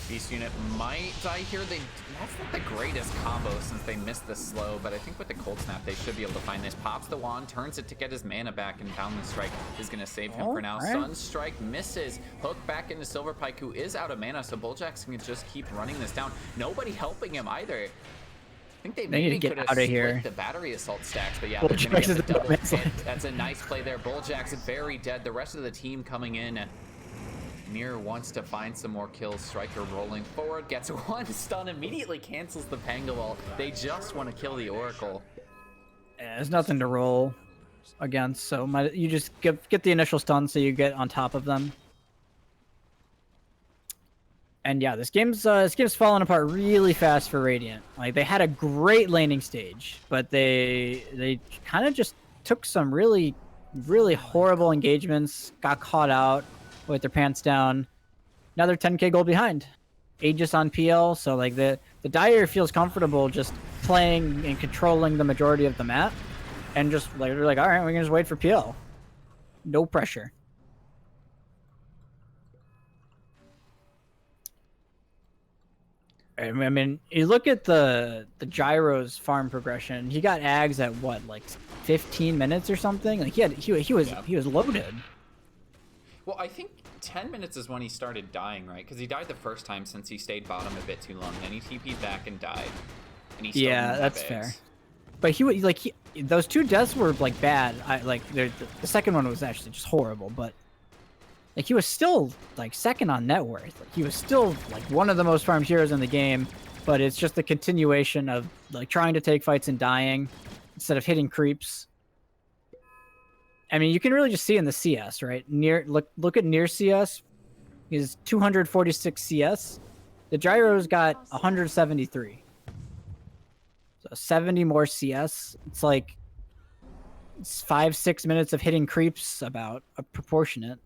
Beast Unit might die here. That's not the greatest combo since they missed the slow, but I think with the Cold Snap, they should be able to find this. Pops the wand, turns it to get his mana back, and Boundless Strike is going to save him for now. Right. Sunstrike misses. Hook back into Silverpike, who is out of mana, so Bulljack's can just keep running this down. Nobody helping him either. I think they need to maybe get could have out of split here. the battery assault stacks, but yeah, Bulljack's they're gonna is get the the double man's hit. life. That's a nice play there. Bulljack's very dead. The rest of the team coming in. Nier wants to find some more kills. Striker rolling forward, gets one stun, immediately cancels the Pangawall. They just want to kill the Oracle. Yeah, there's nothing to roll against, so you just get the initial stun so you get on top of them. And yeah, this game's falling apart really fast for Radiant. Like they had a great laning stage, but they kind of just took some really horrible engagements, got caught out with their pants down. Now they're 10k gold behind. Aegis on PL, so like the Dire feels comfortable just playing and controlling the majority of the map, and just like they're like, all right, we're gonna just wait for PL. No pressure. I mean, you look at the Gyro's farm progression. He got Ags at what, like 15 minutes or something? Like he was loaded. Well, I think 10 minutes is when he started dying, right? Because he died the first time since he stayed bottom a bit too long. Then he TP'd back and died. And he still didn't have that's eggs. fair. But those two deaths were like bad. The second one was actually just horrible. But like he was still like second on net worth. Like he was still like one of the most farmed heroes in the game. But it's just the continuation of like trying to take fights and dying instead of hitting creeps. I mean, you can really just see in the CS, right? Look at Nier CS. He's 246 CS. The Gyro's got 173. So 70 more CS. It's like 5-6 minutes of hitting creeps, about proportionate.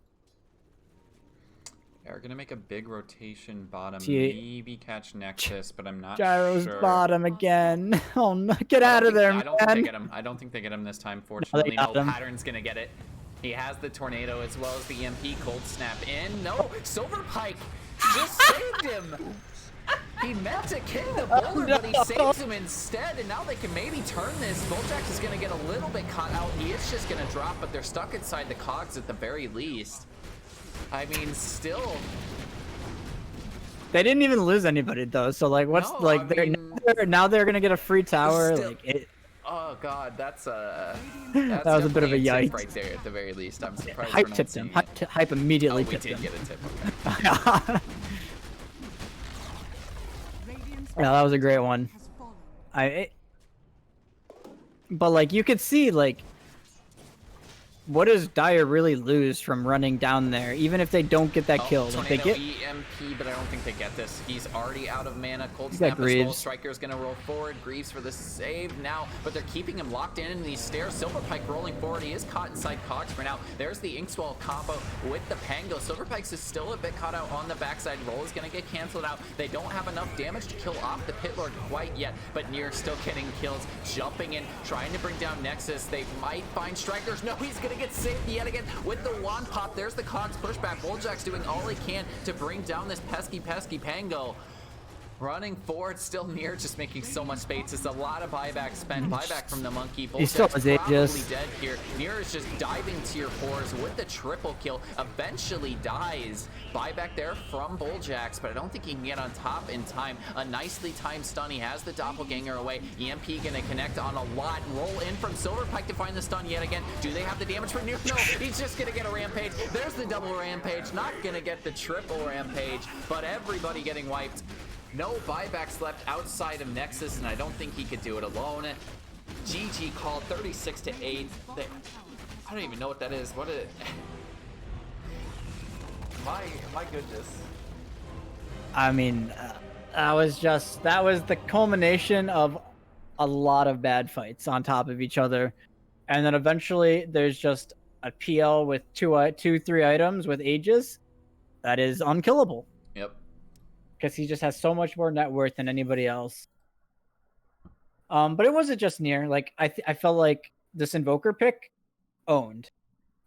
They're gonna make a big rotation bottom, See, maybe catch Nexus, but I'm not Gyro's sure. bottom again. Oh no, get out of there, I don't think they man. get him. I don't think they get him this time, fortunately. got him. Pattern's gonna get it. He has the tornado as well as the EMP. Cold snap in. No, Silverpike just saved him. He meant to kill the bowler, but he saves him instead, and now they can maybe turn this. Bojack is gonna get a little bit caught out. He is just gonna drop, but they're stuck inside the cogs at the very least. I mean, still. They didn't even lose anybody though, so like, what's No, like? I mean, now they're gonna get a free tower. Still- Like it. Oh god, that's That was a bit of a definitely tip yikes. right there at the very least. I'm surprised we're Hype not tipped seeing him. it. Hype immediately We tipped did him. get a tip. Okay. Radiant's Yeah, that was a great one. has fallen. But like you could see, like what does Dyer really lose from running down there, even if they don't get that kill? Like, Tornado they get EMP, but I don't think they get this. He's already out of mana. Cold He's got Snap as well. Greaves. Striker's gonna roll forward. Greaves for the save now, but they're keeping him locked in these stairs. Silverpike rolling forward. He is caught inside Cogs for now. There's the Inkswell combo with the Pango. Silverpike's is still a bit caught out on the backside. Roll is gonna get canceled out. They don't have enough damage to kill off the Pit Lord quite yet, but Nier still getting kills, jumping in, trying to bring down Nexus. They might find Strikers. No, he's gonna get saved yet again with the wand pop. There's the Cogs pushback. Voljack's doing all he can to bring down this pesky Pango. Running forward, still Nier just making so much space. It's a lot of buyback spent. Buyback from the monkey. He still Voljack's has probably Aegis. dead here. Nier is just diving to your pores with the triple kill. Eventually dies. Buyback there from Voljax, but I don't think he can get on top in time. A nicely timed stun. He has the doppelganger away. EMP gonna connect on a lot. Roll in from Silverpike to find the stun yet again. Do they have the damage for Nier? No, he's just gonna get a rampage. There's the double rampage. Not gonna get the triple rampage, but everybody getting wiped. No buybacks left outside of Nexus, and I don't think he could do it alone. GG called 36-8. I don't even know what that is. What is it? My goodness. I mean, that was the culmination of a lot of bad fights on top of each other, and then eventually there's just a PL with three items with Aegis that is unkillable. Yep. Because he just has so much more net worth than anybody else. But it wasn't just Nier. Like I felt like this Invoker pick owned.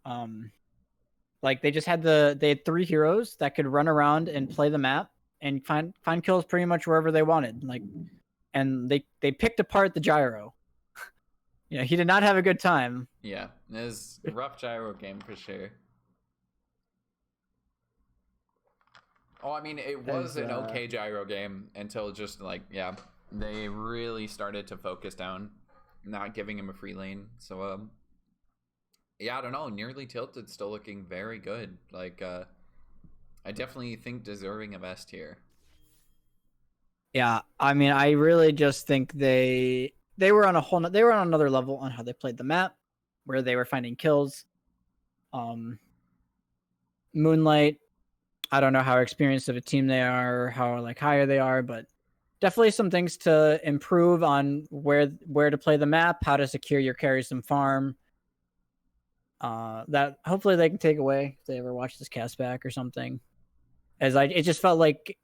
Like they had 3 heroes that could run around and play the map and find kills pretty much wherever they wanted. Like, and they picked apart the gyro. Yeah, he did not have a good time. Yeah, it was a rough gyro game for sure. Oh, I mean, it was an okay gyro game until just like, yeah, they really started to focus down, not giving him a free lane. So, yeah, I don't know. Nearly Tilted still looking very good. Like, I definitely think deserving of S tier. Yeah, I mean, I really just think they were on they were on another level on how they played the map, where they were finding kills. Moonlight, I don't know how experienced of a team they are, or how like higher they are, but definitely some things to improve on where to play the map, how to secure your carries some farm. That hopefully they can take away if they ever watch this cast back or something. It just felt like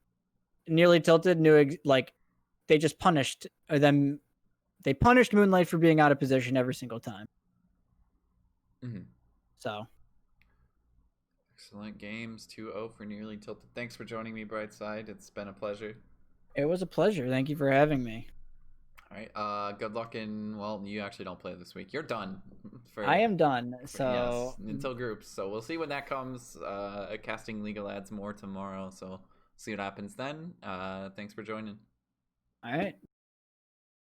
Nearly Tilted like they just punished them. They punished Moonlight for being out of position every single time. Mm-hmm. So. Excellent games. 2-0 for Nearly Tilted. Thanks for joining me, Brightside. It's been a pleasure. It was a pleasure. Thank you for having me. All right. Good luck in. Well, you actually don't play this week. You're done. I am done. So yes, until groups. So we'll see when that comes. Casting Legal adds more tomorrow. So see what happens then. Thanks for joining. All right.